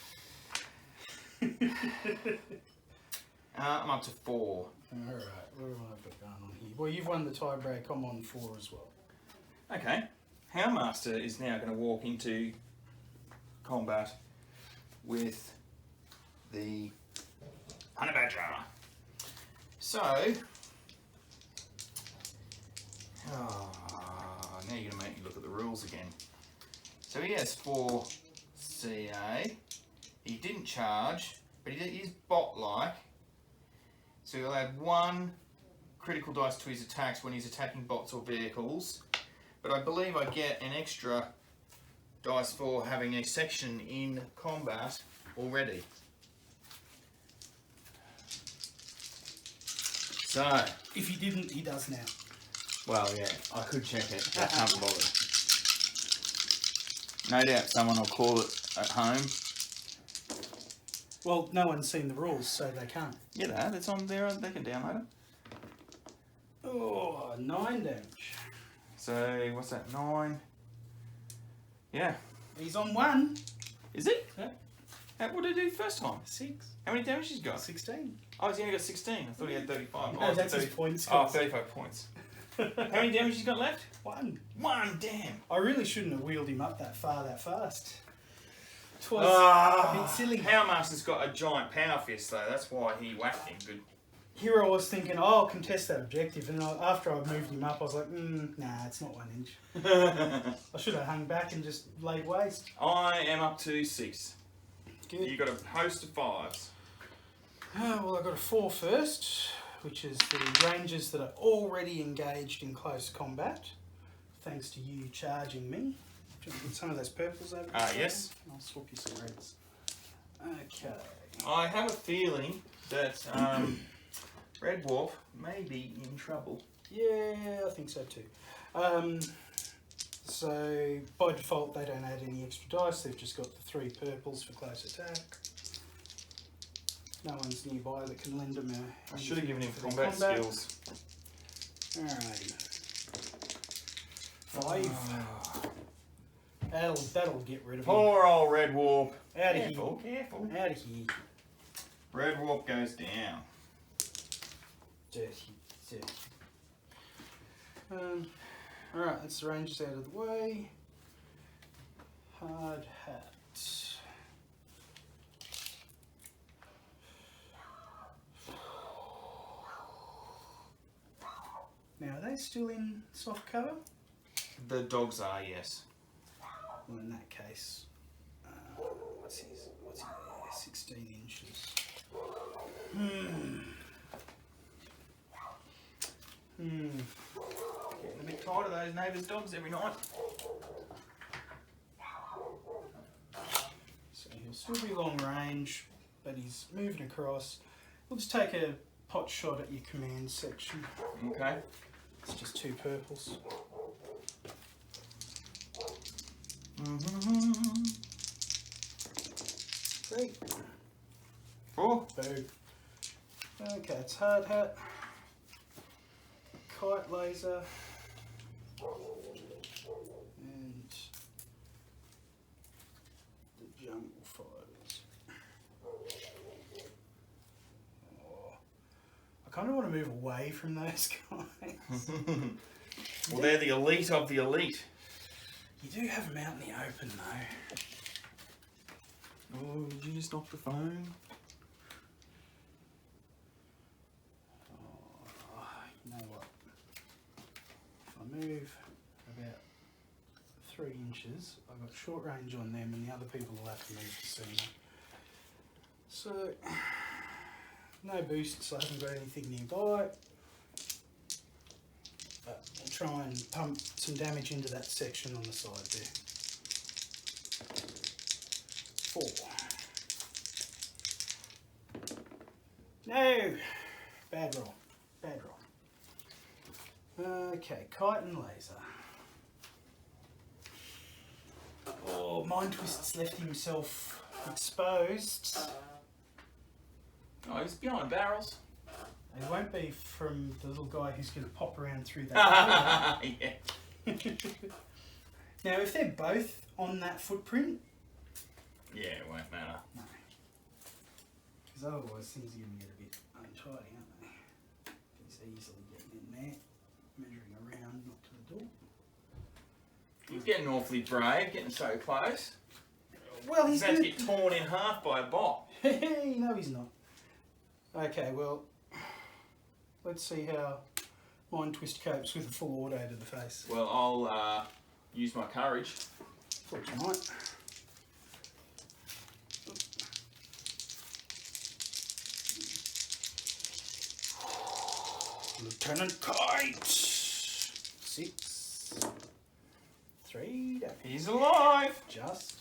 I'm up to 4. Alright, what have I got going on here? Well, you've won the tie break, I'm on 4 as well. Okay. Houndmaster is now going to walk into combat with the honey badger. So, now you're going to make me look at the rules again. So he has 4 CA. He didn't charge, but he is bot-like. So he'll add 1 critical dice to his attacks when he's attacking bots or vehicles. But I believe I get an extra dice for having a section in combat already. So, If he didn't, he does now. well, yeah, I could check it, but I can't bother. No doubt someone will call it at home. Well, no one's seen the rules, so they can't. Yeah, that, it's on there, they can download it. Oh, 9 damage. So, what's that, 9? Yeah. He's on 1. Is it? Yeah. What did he do first time? 6. How many damage he's got? 16. Oh, he's only got 16. I thought he had 35. No, Oh, that's 30. his points. Oh, 35 points. How many damage he's got left? 1. 1, damn. I really shouldn't have wheeled him up that far that fast. 'Twas a bit silly. Houndmaster's got a giant power fist though, that's why he whacked him good. Here I was thinking, oh, I'll contest that objective, and after I moved him up, I was like, nah, it's not 1 inch. I should have hung back and just laid waste. I am up to 6. Good. You got a host of 5s. Well, I got a 4 first, which is the rangers that are already engaged in close combat, thanks to you charging me. Do you want to put some of those purples over there? Yes. I'll swap you some reds. Okay. I have a feeling that Red Wolf may be in trouble. Yeah, I think so too. So by default they don't add any extra dice, they've just got the 3 purples for close attack. No one's nearby that can lend them a... I should have given him for combat skills. Alrighty. 5. That'll get rid of him. Poor old Red Wolf. Out of Careful, here. careful. Out of here. Red Wolf goes down. Dirty, dirty. Alright, that's the rangers out of the way. Hard hat. Now, are they still in soft cover? The dogs are, yes. Well, in that case, what's his? 16 inches. Getting a bit tired of those neighbours' dogs every night. So he'll still be long range, but he's moving across. We'll just take a pot shot at your command section. Okay. It's just 2 purples. Mm-hmm. 3. 4. Boo. Okay, it's hard hat. Kite laser. And the jungle fighters. Oh, I kind of want to move away from those guys. Well, they're the elite of the elite. You do have them out in the open though. Oh, did you just knock the phone? Oh, you know what? If I move about 3 inches, I've got short range on them and the other people will have to move to see me. So, no boosts, so I haven't got anything nearby. But I'll try and pump some damage into that section on the side there. 4. No! Bad roll. Bad roll. Okay, kite and laser. Oh, Mind Twist's left himself exposed. Oh, he's behind barrels. It won't be from the little guy who's going to pop around through that. Yeah. Now, if they're both on that footprint, Yeah, it won't matter. no. Because otherwise things are going to get a bit untidy, aren't they? He's easily getting in there, measuring around, not to the door. He's getting awfully brave, getting so close. Well, He's about to get torn in half by a bot. No, he's not. Okay, well, let's see how Mind Twist copes with a full auto to the face. Well, I'll use my courage. Thought you might. Lieutenant Kite! 6. 3 damage. He's alive! Just.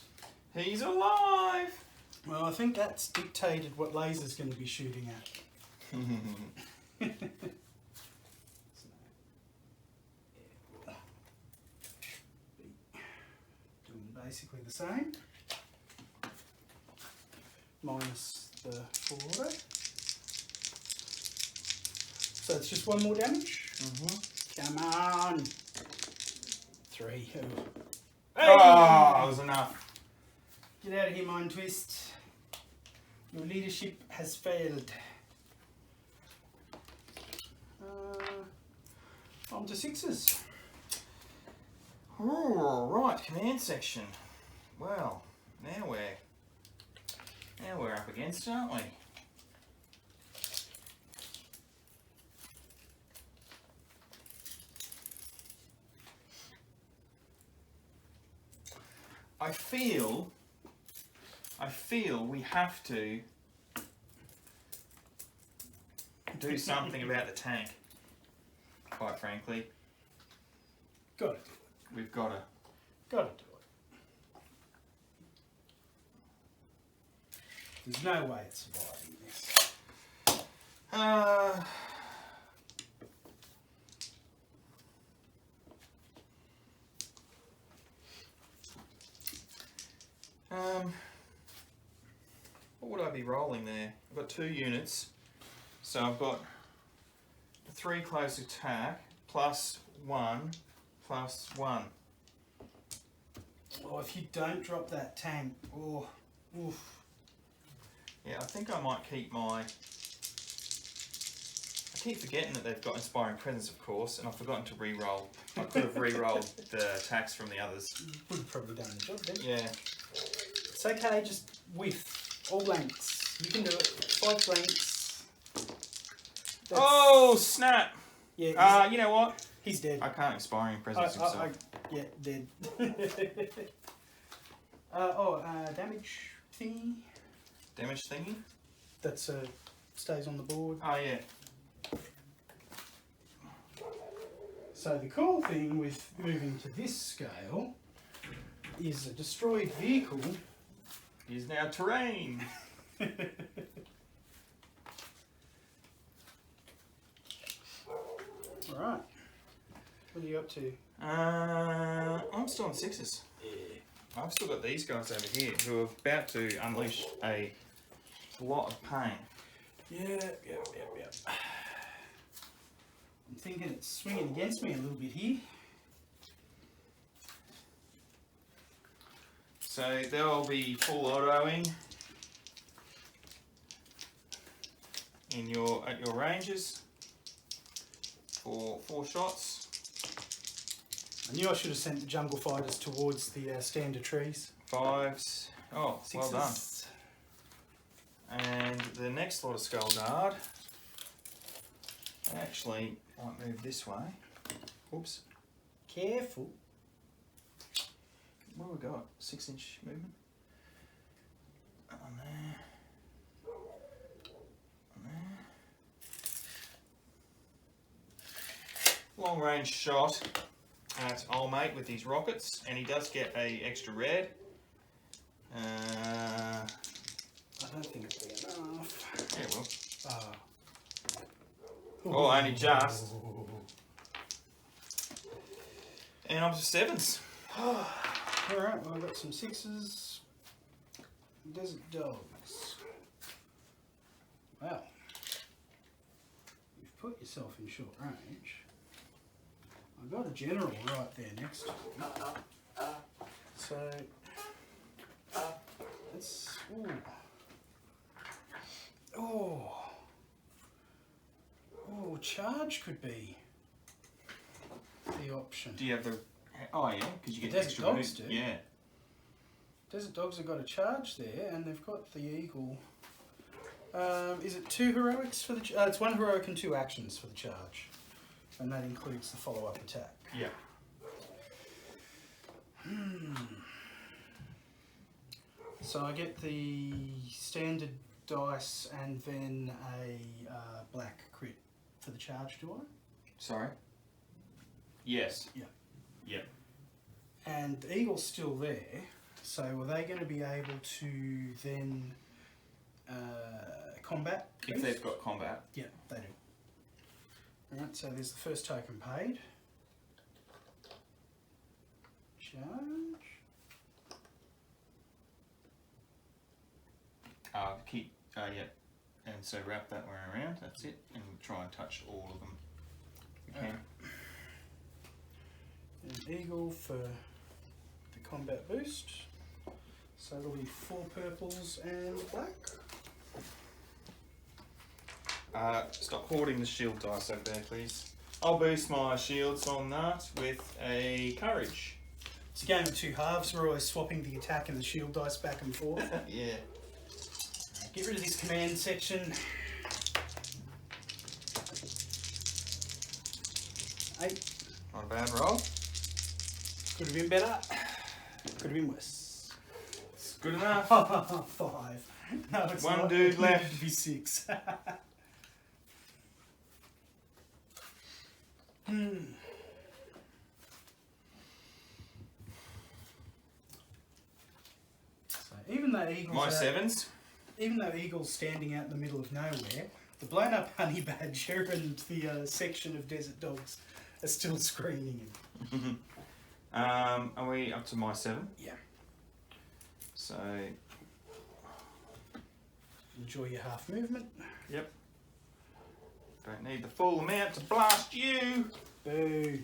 He's alive! Well, I think that's dictated what laser's going to be shooting at. Doing basically the same. Minus the full auto. So it's just 1 more damage. Come on. 3. Oh. Oh, that was enough. Get out of here, Mind Twist. Your leadership has failed. On to 6s. Oh, right, command section. Well, now we're up against it, aren't we? I feel we have to do something about the tank, quite frankly. Gotta do it. We've got to. Gotta do it. There's no way it's surviving this. What would I be rolling there? I've got 2 units, so I've got 3 close attack plus 1 plus 1. Oh, if you don't drop that tank, oh, oof. Yeah, I think I might keep my... I keep forgetting that they've got Inspiring Presence, of course, and I've forgotten to re-roll. I could have re-rolled the attacks from the others. Would have probably done the job then. Yeah. It's okay, just whiff. All blanks. You can do it. 5 blanks. That's Oh, snap! Yeah. You know what? He's dead. I can't expiring presents himself. Yeah, dead. Damage thingy. Damage thingy? That's stays on the board. Oh, yeah. So the cool thing with moving to this scale is a destroyed vehicle Is now terrain. Alright. What are you up to? I'm still on 6s. Yeah. I've still got these guys over here who are about to unleash a lot of pain. Yep. I'm thinking it's swinging against me a little bit here. So they'll be full autoing at your ranges for 4 shots. I knew I should have sent the jungle fighters towards the standard trees. 5s. Oh, 6s. well done. And the next lot of skull guard, I actually might move this way. Oops. Careful. What have we got? 6-inch movement. On there. On there. Long range shot at old mate with these rockets, and he does get a extra red. I don't think it'll be enough. Yeah, well. Oh, Oh, only just. And I'm to 7s. Alright, well, I've got some 6s. Desert dogs. Well, you've put yourself in short range. I've got a general right there next to me. So, let's. Oh, charge could be the option. Do you have the... Oh, yeah, because you get Desert extra dogs move. do. Yeah. Desert dogs have got a charge there, and they've got the eagle. Is it 2 heroics for the? It's 1 heroic and 2 actions for the charge, and that includes the follow-up attack. Yeah. So I get the standard dice and then a black crit for the charge, do I? Sorry? Yes. Yeah. Yep. And the eagle's still there, so are they going to be able to then combat? If boost? they've got combat. Yeah, they do. Alright, so there's the first token paid. Charge. Yeah. And so wrap that one around, that's it, and we'll try and touch all of them. We can. And eagle for the combat boost. So it'll be 4 purples and black. Stop hoarding the shield dice over there, please. I'll boost my shields on that with a courage. It's a game of 2 halves. We're always swapping the attack and the shield dice back and forth. Yeah. Get rid of this command section. 8. Not a bad roll. Could have been better. Could have been worse. It's good enough. 5. No, it's One not. dude It left. needed to be 6. So even though eagles My are, 7s. even though eagle's standing out in the middle of nowhere, the blown up honey badger and the section of desert dogs are still screening him. Are we up to my 7? Yeah. So, Enjoy your half movement. yep. Don't need the full amount to blast you. Boo.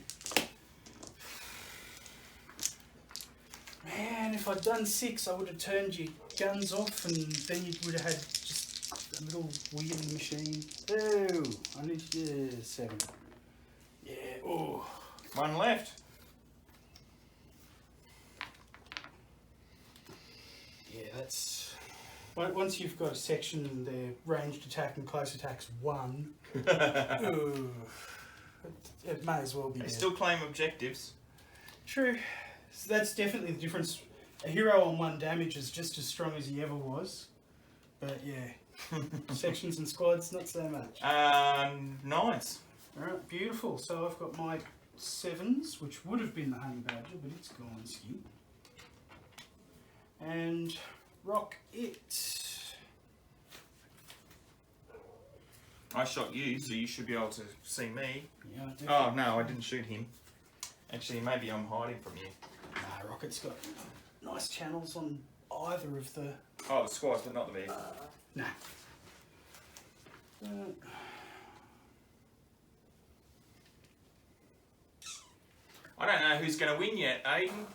Man, if I'd done 6, I would have turned your guns off and then you would have had just a little wheeling machine. Boo. I need 7. Yeah. Oh. 1 left. Yeah, that's... Once you've got a section and their ranged attack and close attack's 1, ooh, it may as well be They dead. still claim objectives. True. So that's definitely the difference. A hero on 1 damage is just as strong as he ever was. But yeah, sections and squads, not so much. Nice. Alright, beautiful. So I've got my 7s, which would have been the honey badger, but it's gone ski. And rock it. I shot you, so you should be able to see me. Yeah, Oh no, I didn't shoot him. Actually, maybe I'm hiding from you. Nah, Rocket's got nice channels on either of the... Oh, the squads, but not the bees. Nah. I don't know who's going to win yet, Aidan.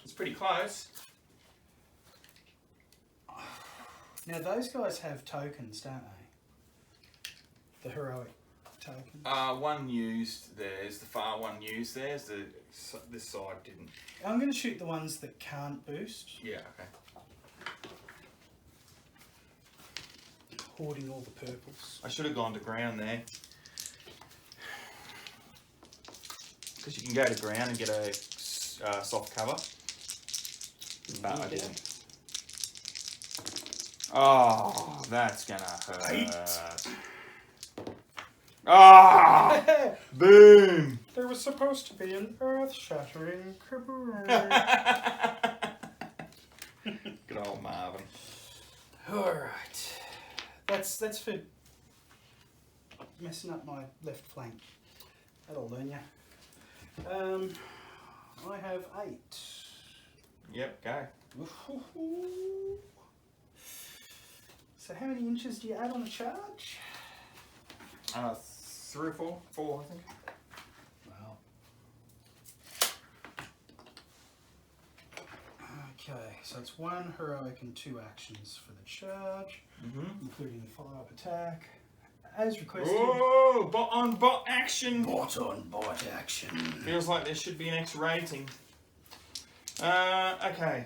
It's pretty close. Now those guys have tokens, don't they? The heroic tokens. One used theirs, the far one used theirs, this side didn't. I'm going to shoot the ones that can't boost. Yeah, okay. Hoarding all the purples. I should have gone to ground there. Because you can go to ground and get a soft cover. But I didn't. Oh, that's gonna hurt. 8. Ah! Boom! There was supposed to be an earth-shattering kaboom. Good old Marvin. Alright. That's for messing up my left flank. That'll learn ya. I have 8. Yep, go. So how many inches do you add on a charge? 3 or 4? 4, I think. Wow. Okay, so it's 1 heroic and 2 actions for the charge, including the follow-up attack. As requested. Whoa! Bot on bot action! Bot on bot action. Feels like there should be an X rating. Okay.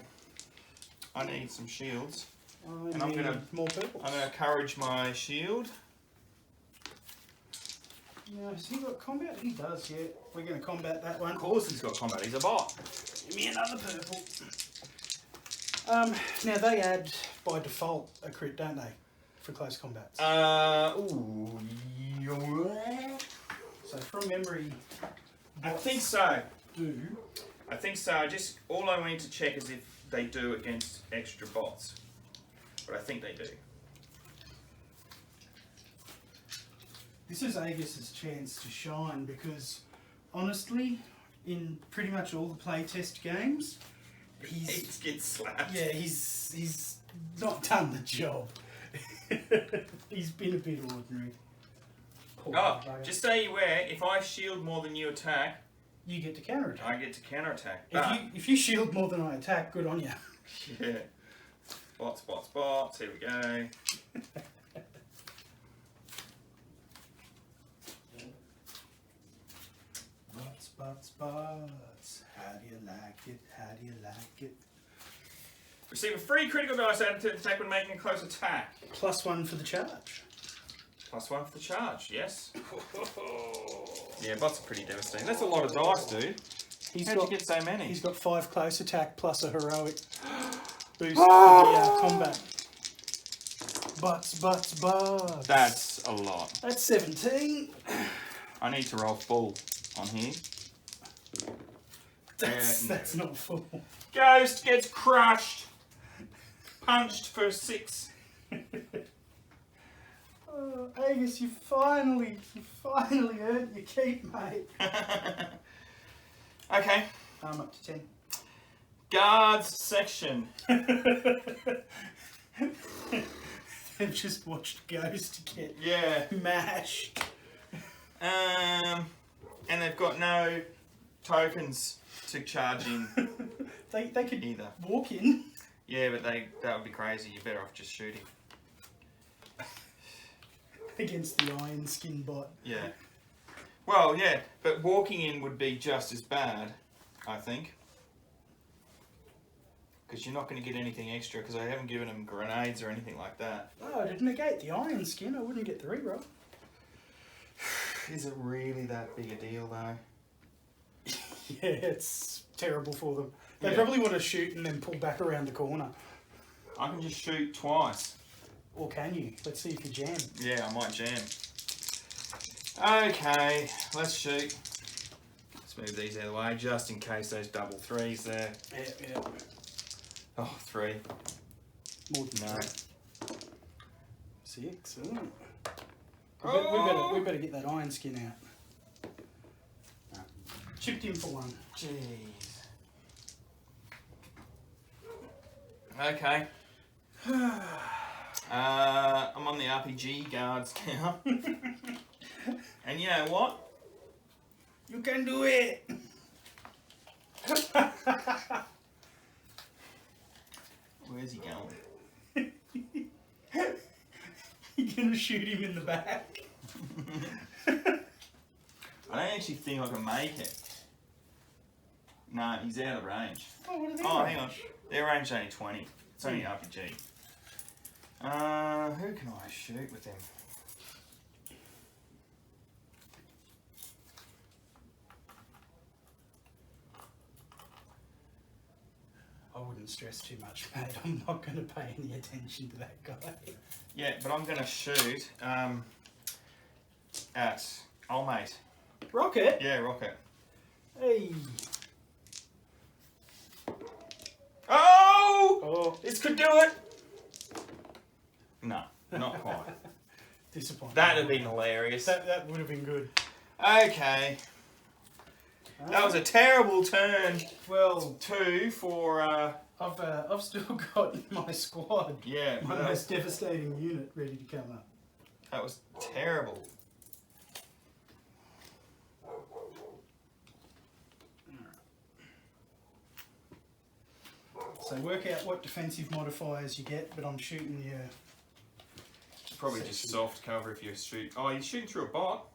I need some shields. And I'm gonna more purples. I'm gonna courage my shield. Yeah, has he got combat? He does, yeah. We're gonna combat that one. Of course he's got combat, he's a bot. Give me another purple. Now they add by default a crit, don't they? For close combats. Ooh. So from memory, I think so. do. I think so. Just all I need to check is if they do against extra bots. But I think they do. This is Agus's chance to shine because, honestly, in pretty much all the playtest games, He gets slapped. yeah, he's not done the job. He's been a bit ordinary. Poor Oh, bugger. just so you aware, if I shield more than you attack, You get to counterattack. I get to counterattack. If you shield more than I attack, good on you. Yeah. Bots, bots, bots. Here we go. Bots. How do you like it? How do you like it? Receive a free critical dice added to the attack when making a close attack. +1 for the charge. +1 for the charge, yes. Yeah, bots are pretty devastating. That's a lot of dice, dude. How'd you get so many? He's got 5 close attack plus a heroic boost for the combat. Butts. That's a lot. That's 17. I need to roll full on here. That's not full. Ghost gets crushed. Punched for 6. Oh, Agus, you finally earned your keep, mate. Okay. I'm up to 10. Guards section. They've just watched Ghost get mashed. And they've got no tokens to charge in They could either. walk in. Yeah, but that would be crazy. You're better off just shooting. Against the iron skin bot. Yeah. Well, yeah, but walking in would be just as bad, I think. Because you're not going to get anything extra, because I haven't given them grenades or anything like that. Oh, to negate the iron skin, I wouldn't get the reroll. Is it really that big a deal though? Yeah, it's terrible for them. They Yeah. probably want to shoot and then pull back around the corner. I can just shoot twice. Or can you? Let's see if you jam. Yeah, I might jam. Okay, let's shoot. Let's move these out of the way just in case those double threes there. Yeah. Oh, 3. More than No. 3. 6. Ooh. Oh! We better get that iron skin out. No. Chipped in for 1. Jeez. Okay. I'm on the RPG guards now. And you know what? You can do it! Where's he going? You're gonna shoot him in the back. I don't actually think I can make it. No, he's out of range. Oh, what are they? Oh, hang on. Their range is only 20. It's only an RPG. Who can I shoot with him? I wouldn't stress too much, mate. I'm not going to pay any attention to that guy. Yeah, but I'm going to shoot at old mate. Rocket? Yeah, Rocket. Hey. Oh! Oh, This could do it! No, not quite. disappointing. That would have been hilarious. That would have been good. Okay. That was a terrible turn. Well, 2 for, I've still got my squad. yeah, My most devastating unit ready to come up. that was terrible. So work out what defensive modifiers you get, but I'm shooting you. It's probably just soft cover if you shoot. Oh, you're shooting through a bot.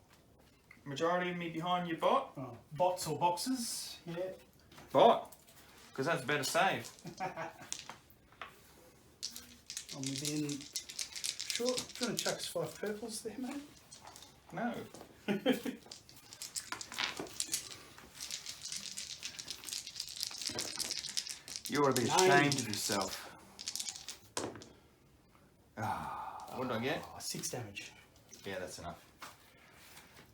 Majority of me behind your bot. Oh, bots or boxes, yeah. Bot. Because that's a better save. I'm within. Sure, do you want to chuck us 5 purples there, mate? No. You ought to be ashamed of yourself. What did I get? Oh, 6 damage. Yeah, that's enough.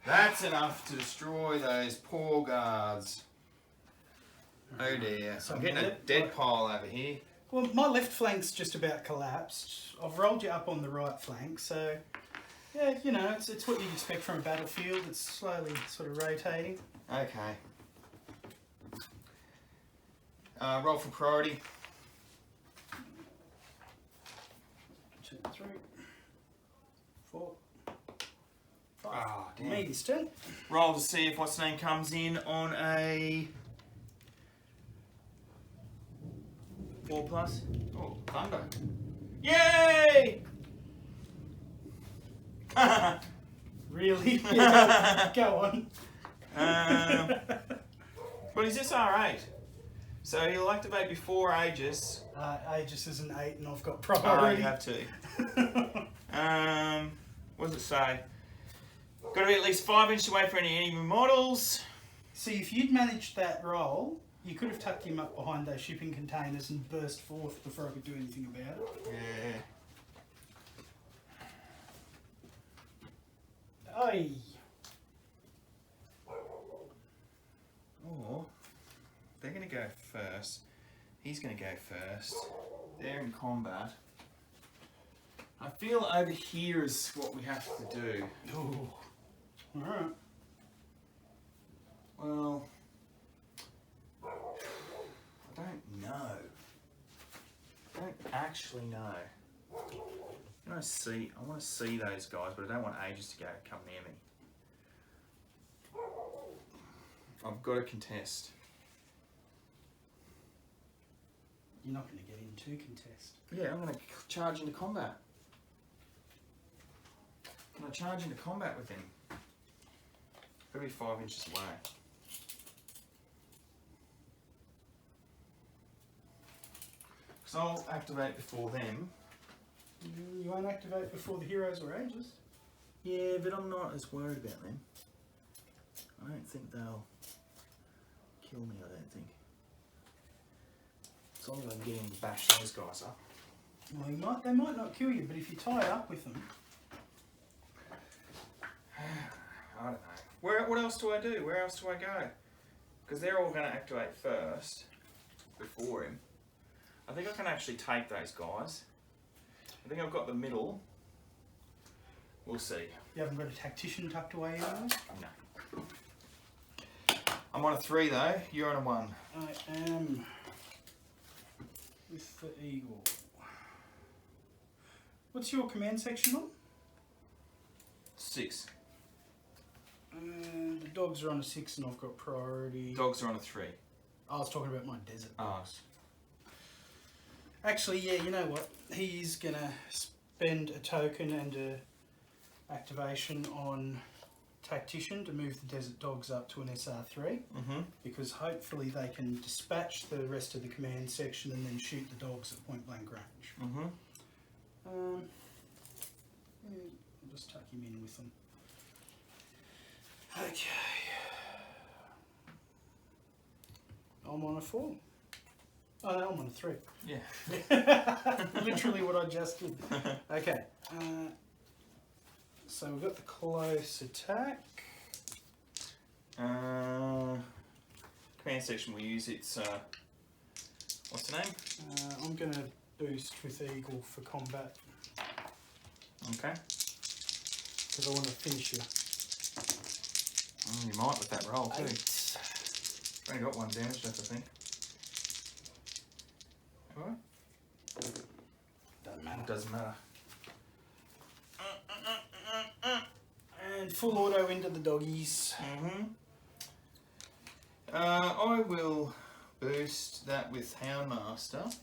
That's enough to destroy those poor guards. Oh dear. So I'm getting a dead pile over here. Well, my left flank's just about collapsed. I've rolled you up on the right flank, so yeah, you know, it's what you'd expect from a battlefield. It's slowly sort of rotating. Okay. Roll for priority. 2, 3, 4, 5. Oh, damn. Me this turn. Roll to see if what's name comes in on a 4+. Oh, thunder. Yay! Really? Yeah, go on. Well, he's just R8. So he'll activate before Aegis. Aegis is an 8 and I've got Oh, priority. you have to. What does it say? Got to be at least 5 inches away from any enemy models. See, if you'd managed that roll, you could have tucked him up behind those shipping containers and burst forth before I could do anything about it. Yeah. Oi! Or they're going to go first. He's going to go first. They're in combat. I feel over here is what we have to do. Ooh. Alright. Well, I don't know. I don't actually know. I want to see those guys, but I don't want Aegis to come near me. I've got to contest. You're not going to get into contest. Yeah, I'm going to charge into combat. I'm going to charge into combat with him. Got to be 5 inches away. Because I'll activate before them. You won't activate before the heroes or Aegis. Yeah, but I'm not as worried about them. I don't think they'll kill me, I don't think. As long as I'm getting to bash those guys up. Well, they might not kill you, but if you tie it up with them... I don't know. What else do I do? Where else do I go? Because they're all going to activate first, before him. I think I can actually take those guys. I think I've got the middle. We'll see. You haven't got a tactician tucked away anyway? No. I'm on a 3 though, you're on a 1. I am with the eagle. What's your command section on? 6. The dogs are on a 6 and I've got priority. Dogs are on a 3. I was talking about my desert dogs. Oh. Actually, yeah, you know what? He's going to spend a token and a activation on Tactician to move the desert dogs up to an SR3. Because hopefully they can dispatch the rest of the command section and then shoot the dogs at point blank range. Yeah, I'll just tuck him in with them. Okay. I'm on a 4. Oh no, I'm on a 3. Yeah. Literally what I just did. Okay. So we've got the close attack. Command section we use, it's, what's the name? I'm going to boost with Eagle for combat. Okay. Because I want to finish you. Oh, you might with that roll too. 8. Only got 1 damage left, I think. Alright. Doesn't matter. Doesn't matter. And full auto into the doggies. I will boost that with Houndmaster.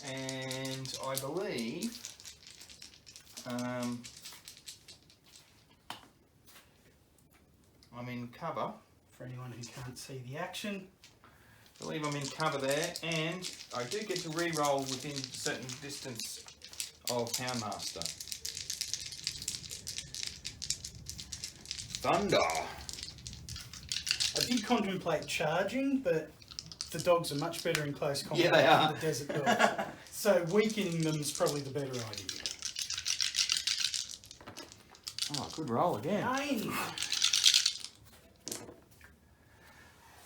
And I believe I'm in cover. For anyone who can't see the action. I believe I'm in cover there, and I do get to re-roll within a certain distance of Houndmaster. Thunder! I did contemplate charging, but the dogs are much better in close combat Yeah, they are. than the desert dogs. So weakening them is probably the better idea. Oh, good roll again. 9.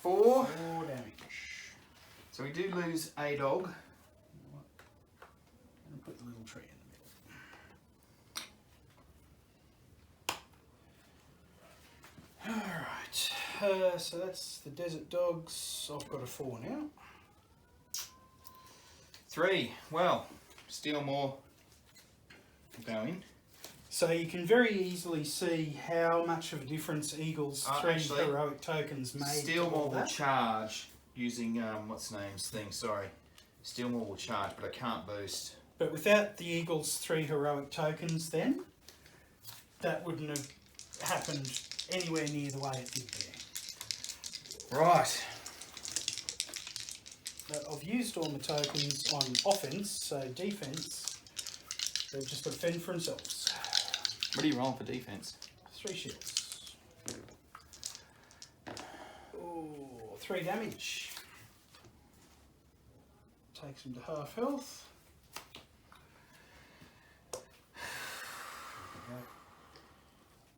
4. 4 damage. So we do lose a dog. I'm going to put the little tree in the middle. Alright, so that's the desert dogs. I've got a 4 now. 3. Well, still more going. So you can very easily see how much of a difference Eagle's 3 actually, heroic tokens made. Steelmore will charge using, what's the name's thing, sorry. Steelmore will charge, but I can't boost. But without the Eagle's 3 heroic tokens then, that wouldn't have happened anywhere near the way it did there. Right. But I've used all my tokens on offense, so defense, they've just got to fend for themselves. What are you rolling for defense? 3 shields. Oh, 3 damage. Takes him to half health.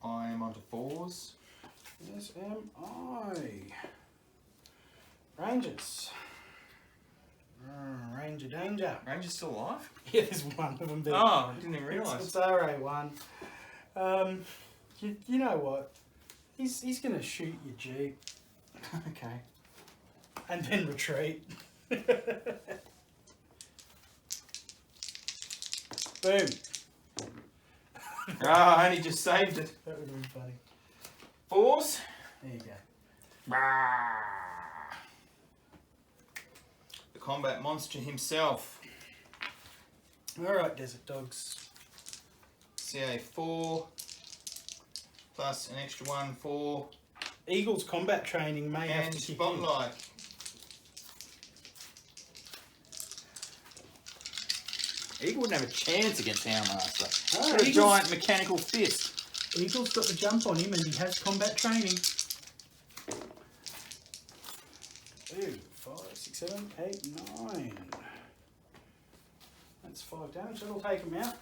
I'm onto 4s. Yes, am I. Rangers. Ranger danger. Ranger's still alive? Yeah, there's one of them there. Oh, I didn't even realise. It's RA1. You know what? He's going to shoot your Jeep. Okay. And then retreat. Boom. Ah, I only just saved it. That would have been funny. 4s. There you go. The combat monster himself. Alright, desert dogs. CA 4 plus an extra 1, 4. Eagle's combat training may have And to kick in. spotlight. Eagle wouldn't have a chance against Houndmaster. Oh, He's got a Eagle's- giant mechanical fist. Eagle's got the jump on him and he has combat training. 2, 5, 6, 7, 8, 9. That's 5 damage. That'll take him out.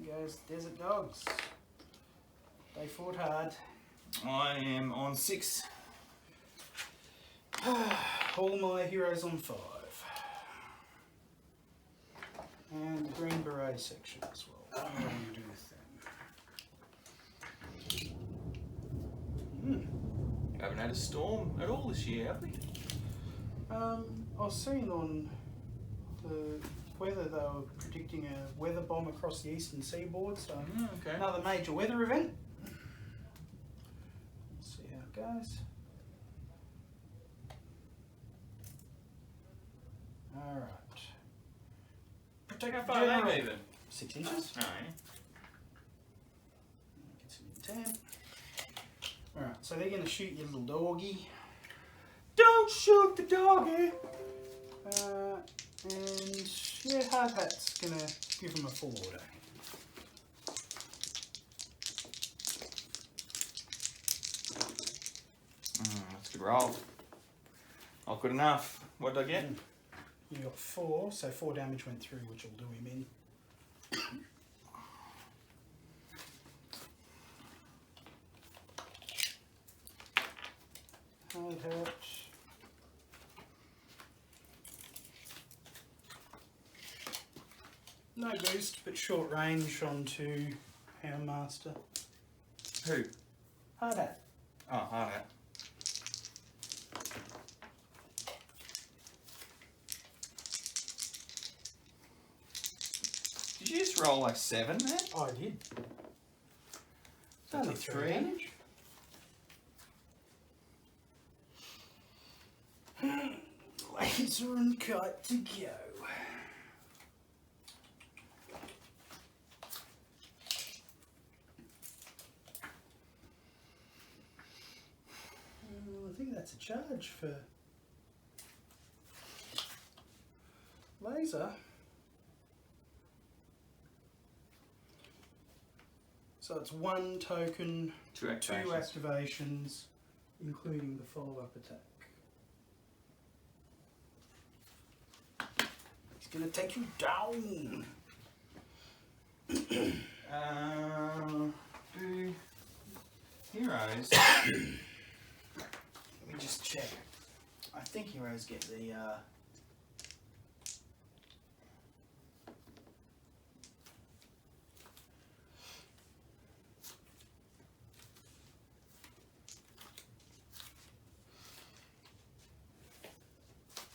There goes Desert Dogs. They fought hard. I am on 6. All my heroes on 5. And the Green Beret section as well. What am I going to do with them? We haven't had a storm at all this year, have we? I was seeing on the weather they were predicting a weather bomb across the eastern seaboard, so Okay. another major weather event. Let's see how it goes. Alright. Protect How far are general. they moving? 6 inches. Oh, yeah. Gets him in 10. Alright, so they're going to shoot your little doggy. Don't shoot the doggy! And yeah, Hard Hat's going to give him a full order. That's a good roll. Not good enough. What did I get? You got 4, so 4 damage went through, which will do him in. Hard Hat. No boost, but short range onto Houndmaster. Who? Hard Hat. Oh, hard hat. Did you just roll like 7 there? Oh, I did. It's only 3 3. damage. Laser and kite to go. I think that's a charge for laser. So it's 1 token, 2 2 activations. activations, including the follow-up attack. He's gonna take you down. Do heroes. Let me just check. I think heroes get the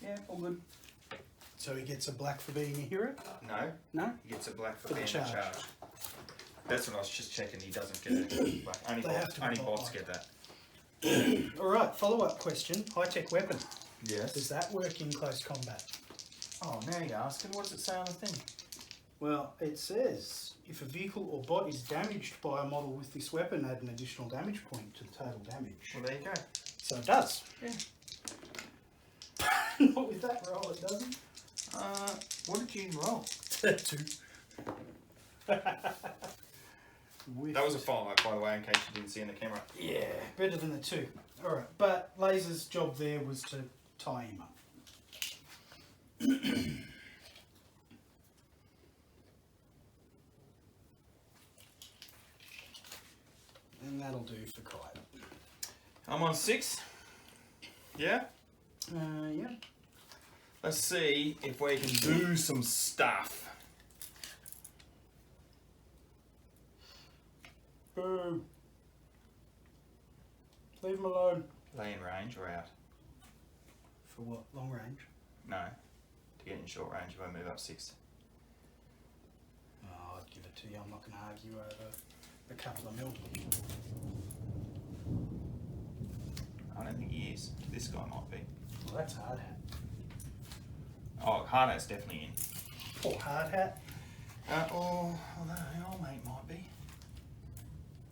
Yeah, all good. so he gets a black for being a hero? No, No? he gets a black for For the being a charge. charge. That's what I was just checking. He doesn't get it. Like, only They have to be only bought bots by. get that. Alright, follow-up question. High-tech weapon. Yes. Does that work in close combat? Oh, now you're asking. What does it say on the thing? Well, it says, if a vehicle or bot is damaged by a model with this weapon, add an additional damage point to the total damage. Well, there you go. So it does. Yeah. Not with that roll, it doesn't. What did you roll? 2. With That was a follow-up, by the way, in case you didn't see in the camera. yeah, better than the 2. Alright, but Laser's job there was to tie him up. And that'll do for Kite. I'm on 6. Yeah? Yeah. Let's see if we can do some stuff. Boo. Leave him alone. Lay in range or out? For what? Long range? No. To get in short range if I move up 6. Oh, I'd give it to you. I'm not going to argue over a couple of mil. I don't think he is. This guy might be. Well, that's Hard Hat. Oh, hard hat's definitely in. Poor Hard Hat. Although old mate might be.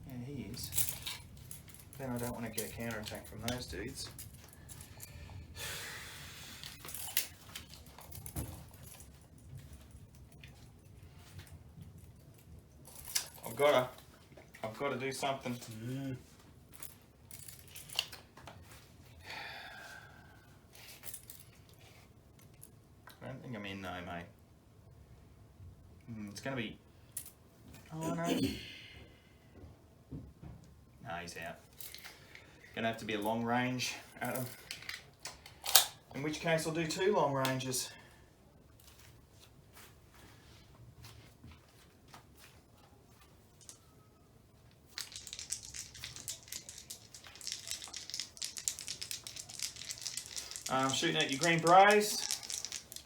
Yeah, he is. Then I don't want to get a counter attack from those dudes. I've gotta do something. I don't think I'm in, no, mate. It's gonna be. Oh no. No, he's out. Gonna have to be a long range, Adam. In which case, I'll do 2 long ranges. Shooting at your green berets.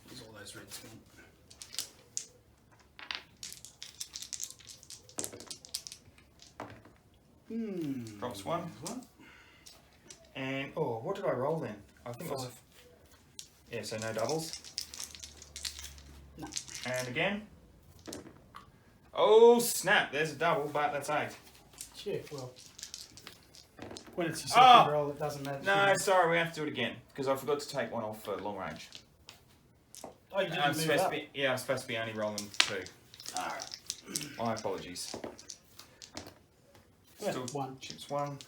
There's all those reds gone. Drops 1. And, oh, what did I roll then? I think it was 5. Yeah, so no doubles. No. And again. Oh, snap. There's a double, but that's 8. Yeah, well. When it's your second roll, it doesn't matter. No, sorry, we have to do it again because I forgot to take 1 off for long range. Oh, you didn't I'm move supposed up. to be, yeah, I'm supposed to be only rolling 2. Alright. My apologies. Still 1. chips 1.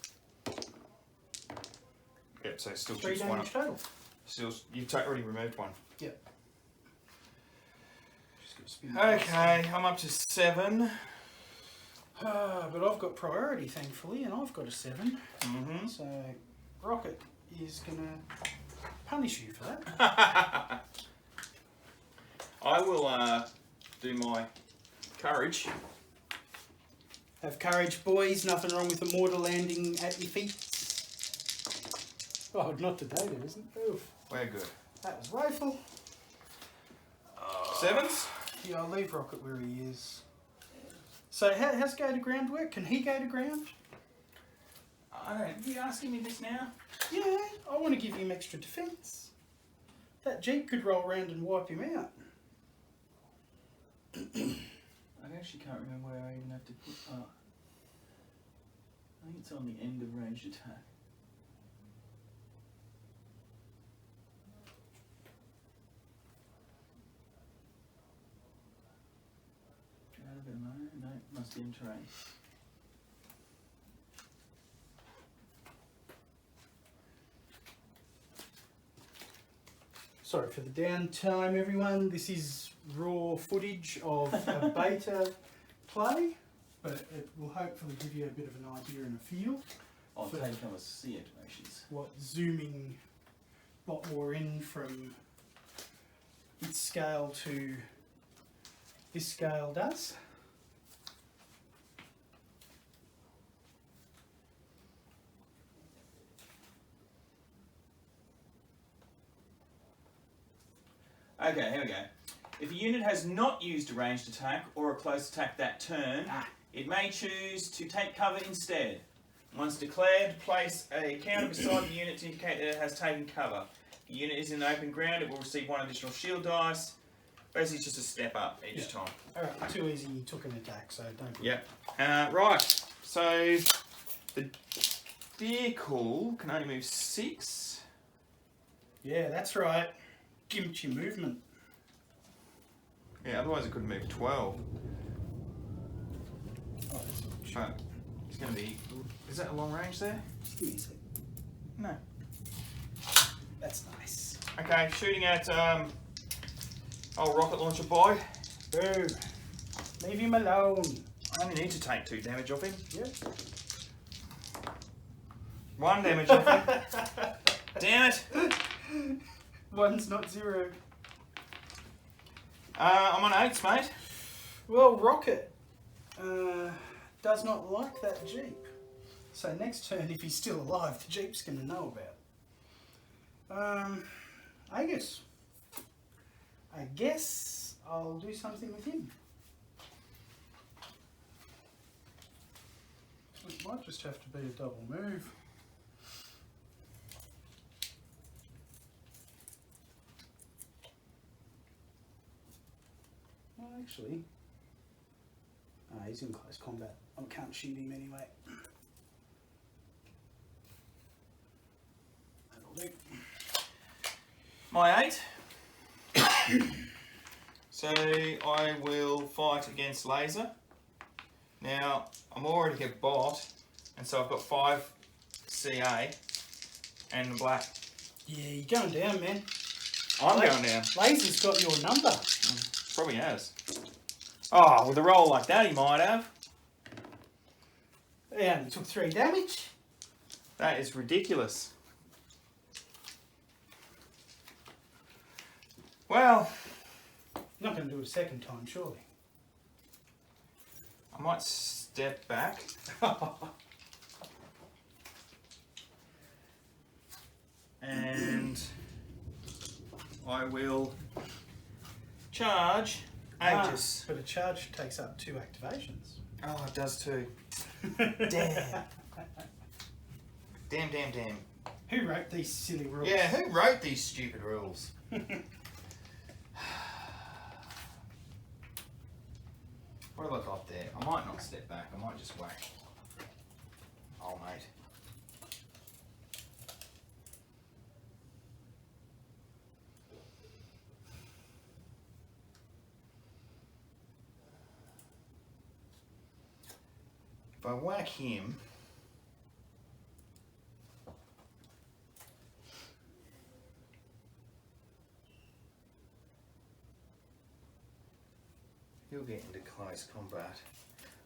Yep, so still 3 chips 1. damage total. Still, you've already removed 1. Yep. Okay, I'm up to 7. But I've got priority, thankfully, and I've got a 7. So Rocket is going to punish you for that. I will do my courage. Have courage, boys. Nothing wrong with the mortar landing at your feet. Oh, not today, there isn't. Oof. We're good. That was rifle. 7s? Yeah, I'll leave Rocket where he is. So how's go to ground work? Can he go to ground? I don't. Are you asking me this now? Yeah, I want to give him extra defence. That Jeep could roll around and wipe him out. I actually can't remember where I even have to put. I think it's on the end of ranged attack. No, must be in terrain. Sorry for the downtime, everyone. This is raw footage of a beta play, but it will hopefully give you a bit of an idea and a feel. I'll take on a C activations. What zooming bot war in from its scale to this scale does. Okay, here we go. If a unit has not used a ranged attack or a close attack that turn, it may choose to take cover instead. Once declared, place a counter beside the unit to indicate that it has taken cover. If the unit is in open ground, it will receive 1 additional shield dice. Basically, it's just a step up each time. Alright, too easy, you took an attack, so don't. Yep. Right, so the vehicle can only move 6. Yeah, that's right. Gimchi movement. Yeah, otherwise it could move 12. Oh, that's But it's going to be... Is that a long range there? just give me a sec. No. That's nice. Okay, shooting at old rocket launcher boy. Boom. Leave him alone. I only need to take 2 damage off him. Yep. 1 damage off him. Damn it. 1's not 0. I'm on 8s, mate. Well, Rocket does not like that Jeep. So next turn, if he's still alive, the Jeep's going to know about it. I guess I'll do something with him. It might just have to be a double move. Well, actually, he's in close combat. I can't shoot him anyway. That'll do. My 8. So I will fight against laser. Now, I'm already a bot, and so I've got 5 CA and the black. Yeah, you're going down, man. I'm going down. Laser's got your number. Probably has. Oh, with a roll like that, he might have. Yeah, and took 3 damage. That is ridiculous. Well, Not going to do it a second time, surely. I might step back. And I will charge Aegis. But a charge takes up 2 activations. Oh, it does too. Damn. Damn. Who wrote these silly rules? Yeah, who wrote these stupid rules? What have I got there? I might not step back. I might just whack. Oh, mate. If I whack him, he'll get into close combat.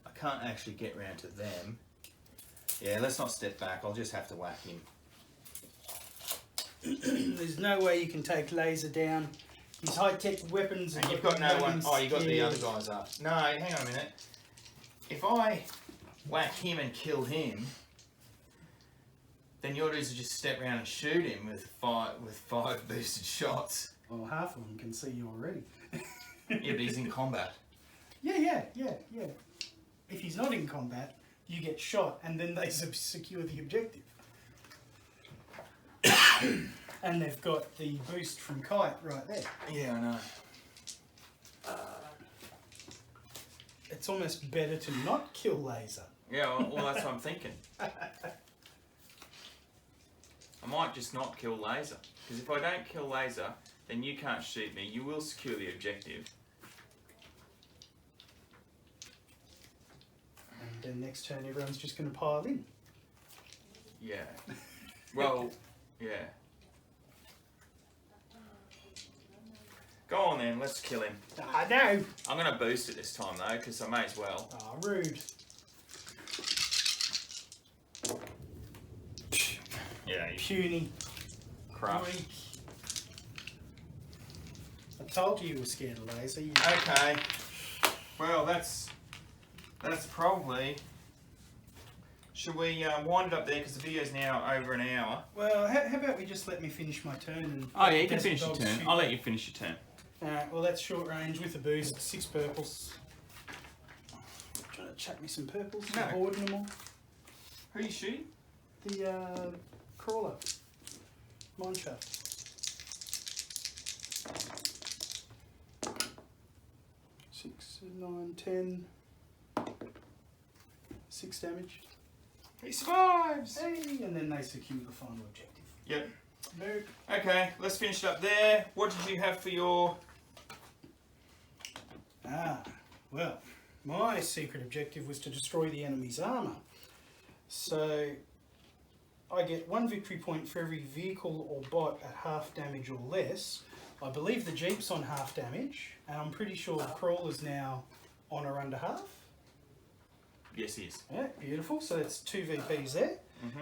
I can't actually get round to them. Yeah, let's not step back. I'll just have to whack him. There's no way you can take Laser down. His high-tech weapons... And you've got no one... Oh, you got the other guys up. No, hang on a minute. If I whack him and kill him, then your dudes will just step around and shoot him with five boosted shots. Well, half of them can see you already. Yeah, but he's in combat. Yeah. If he's not in combat, you get shot, and then they secure the objective. And they've got the boost from Kite right there. Yeah, I know. It's almost better to not kill Laser. Yeah, well that's what I'm thinking. I might just not kill Laser. Because if I don't kill Laser, then you can't shoot me. You will secure the objective. And then next turn, everyone's just going to pile in. Yeah. Well, yeah. Go on then, let's kill him. I know. I'm going to boost it this time though, because I may as well. Ah, rude. Yeah, you Puny. crush. Weak. I told you were scared of Laser. You... Okay. Well, that's probably... Should we wind it up there, because the video's now over an hour? Well, how about we just let me finish my turn? And Oh yeah, you can finish your turn. I'll let you finish your turn. Alright, well that's short range with a boost, 6 purples. Trying to chuck me some purples, No. hoarding them all. Who are you shooting? The crawler. Mineshaft. 6, 9, 10. 6 damage. He survives! Hey, and then they secure the final objective. Yep. Nope. Okay, let's finish it up there. What did you have for your... Well, my secret objective was to destroy the enemy's armour. So, I get 1 victory point for every vehicle or bot at half damage or less. I believe the Jeep's on half damage, and I'm pretty sure the Crawler's now on or under half. Yes, he is. Yeah, beautiful. So that's 2 VPs there,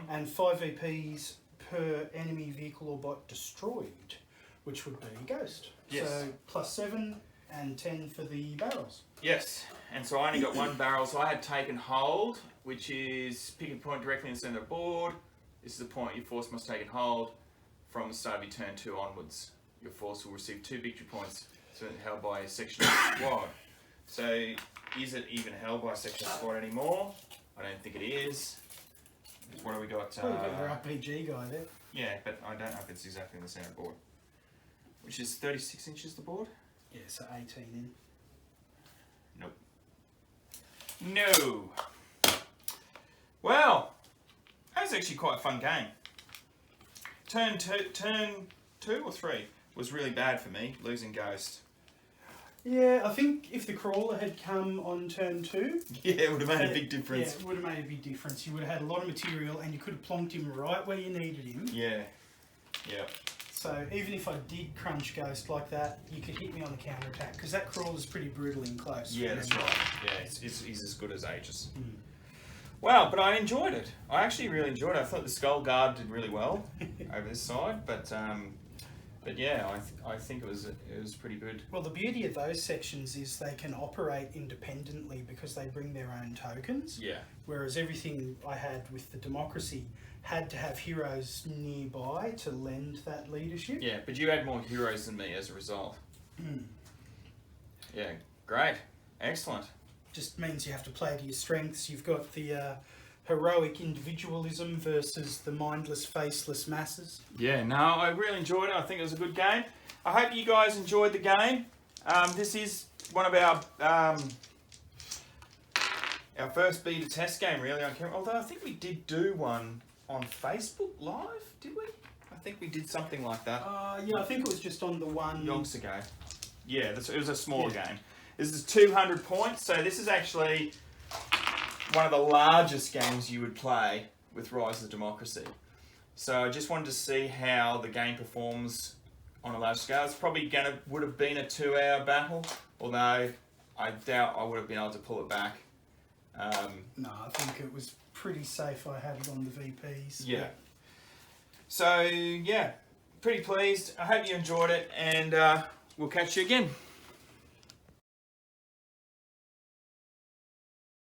and 5 VPs per enemy vehicle or bot destroyed, which would be Ghost. Yes. So +7 and 10 for the barrels. Yes, and so I only got 1 barrel, so I had taken hold, which is pick a point directly in the centre of the board. This is the point your force must take and hold from the start of your turn 2 onwards. Your force will receive 2 victory points, so held by a section of the squad. So, is it even held by a section of the squad anymore? I don't think it is. What have we got? Well, you've got your RPG guy there. Yeah, but I don't know if it's exactly in the centre board. Which is 36 inches the board? Yeah, so 18 in. Nope. No! Well, that was actually quite a fun game. Turn two or 3 was really bad for me, losing Ghost. Yeah, I think if the crawler had come on turn 2... Yeah, it would have made a big difference. Yeah, it would have made a big difference. You would have had a lot of material and you could have plonked him right where you needed him. Yeah. Yeah. So even if I did crunch Ghost like that, you could hit me on the counter-attack, because that crawler's pretty brutal in close. Yeah, that's right. Yeah, he's as good as Aegis. Wow, but I enjoyed it. I actually really enjoyed it. I thought the Skull Guard did really well over this side, but yeah, I think it was pretty good. Well, the beauty of those sections is they can operate independently because they bring their own tokens. Yeah. Whereas everything I had with the Democracy had to have heroes nearby to lend that leadership. Yeah, but you had more heroes than me as a result. Yeah, great. Excellent. Just means you have to play to your strengths. You've got the heroic individualism versus the mindless, faceless masses. Yeah, no, I really enjoyed it. I think it was a good game. I hope you guys enjoyed the game. This is one of our first beta test game, really, on camera. Although I think we did do one on Facebook Live, did we? I think we did something like that. Yeah, I think it was just on the one... Yonks ago. Yeah, it was a smaller game. This is 200 points, so this is actually one of the largest games you would play with Rise of Democracy. So I just wanted to see how the game performs on a large scale. It's probably would have been a 2-hour battle, although I doubt I would have been able to pull it back. No, I think it was pretty safe. I had it on the VPs. Yeah. So, yeah, pretty pleased. I hope you enjoyed it, and we'll catch you again.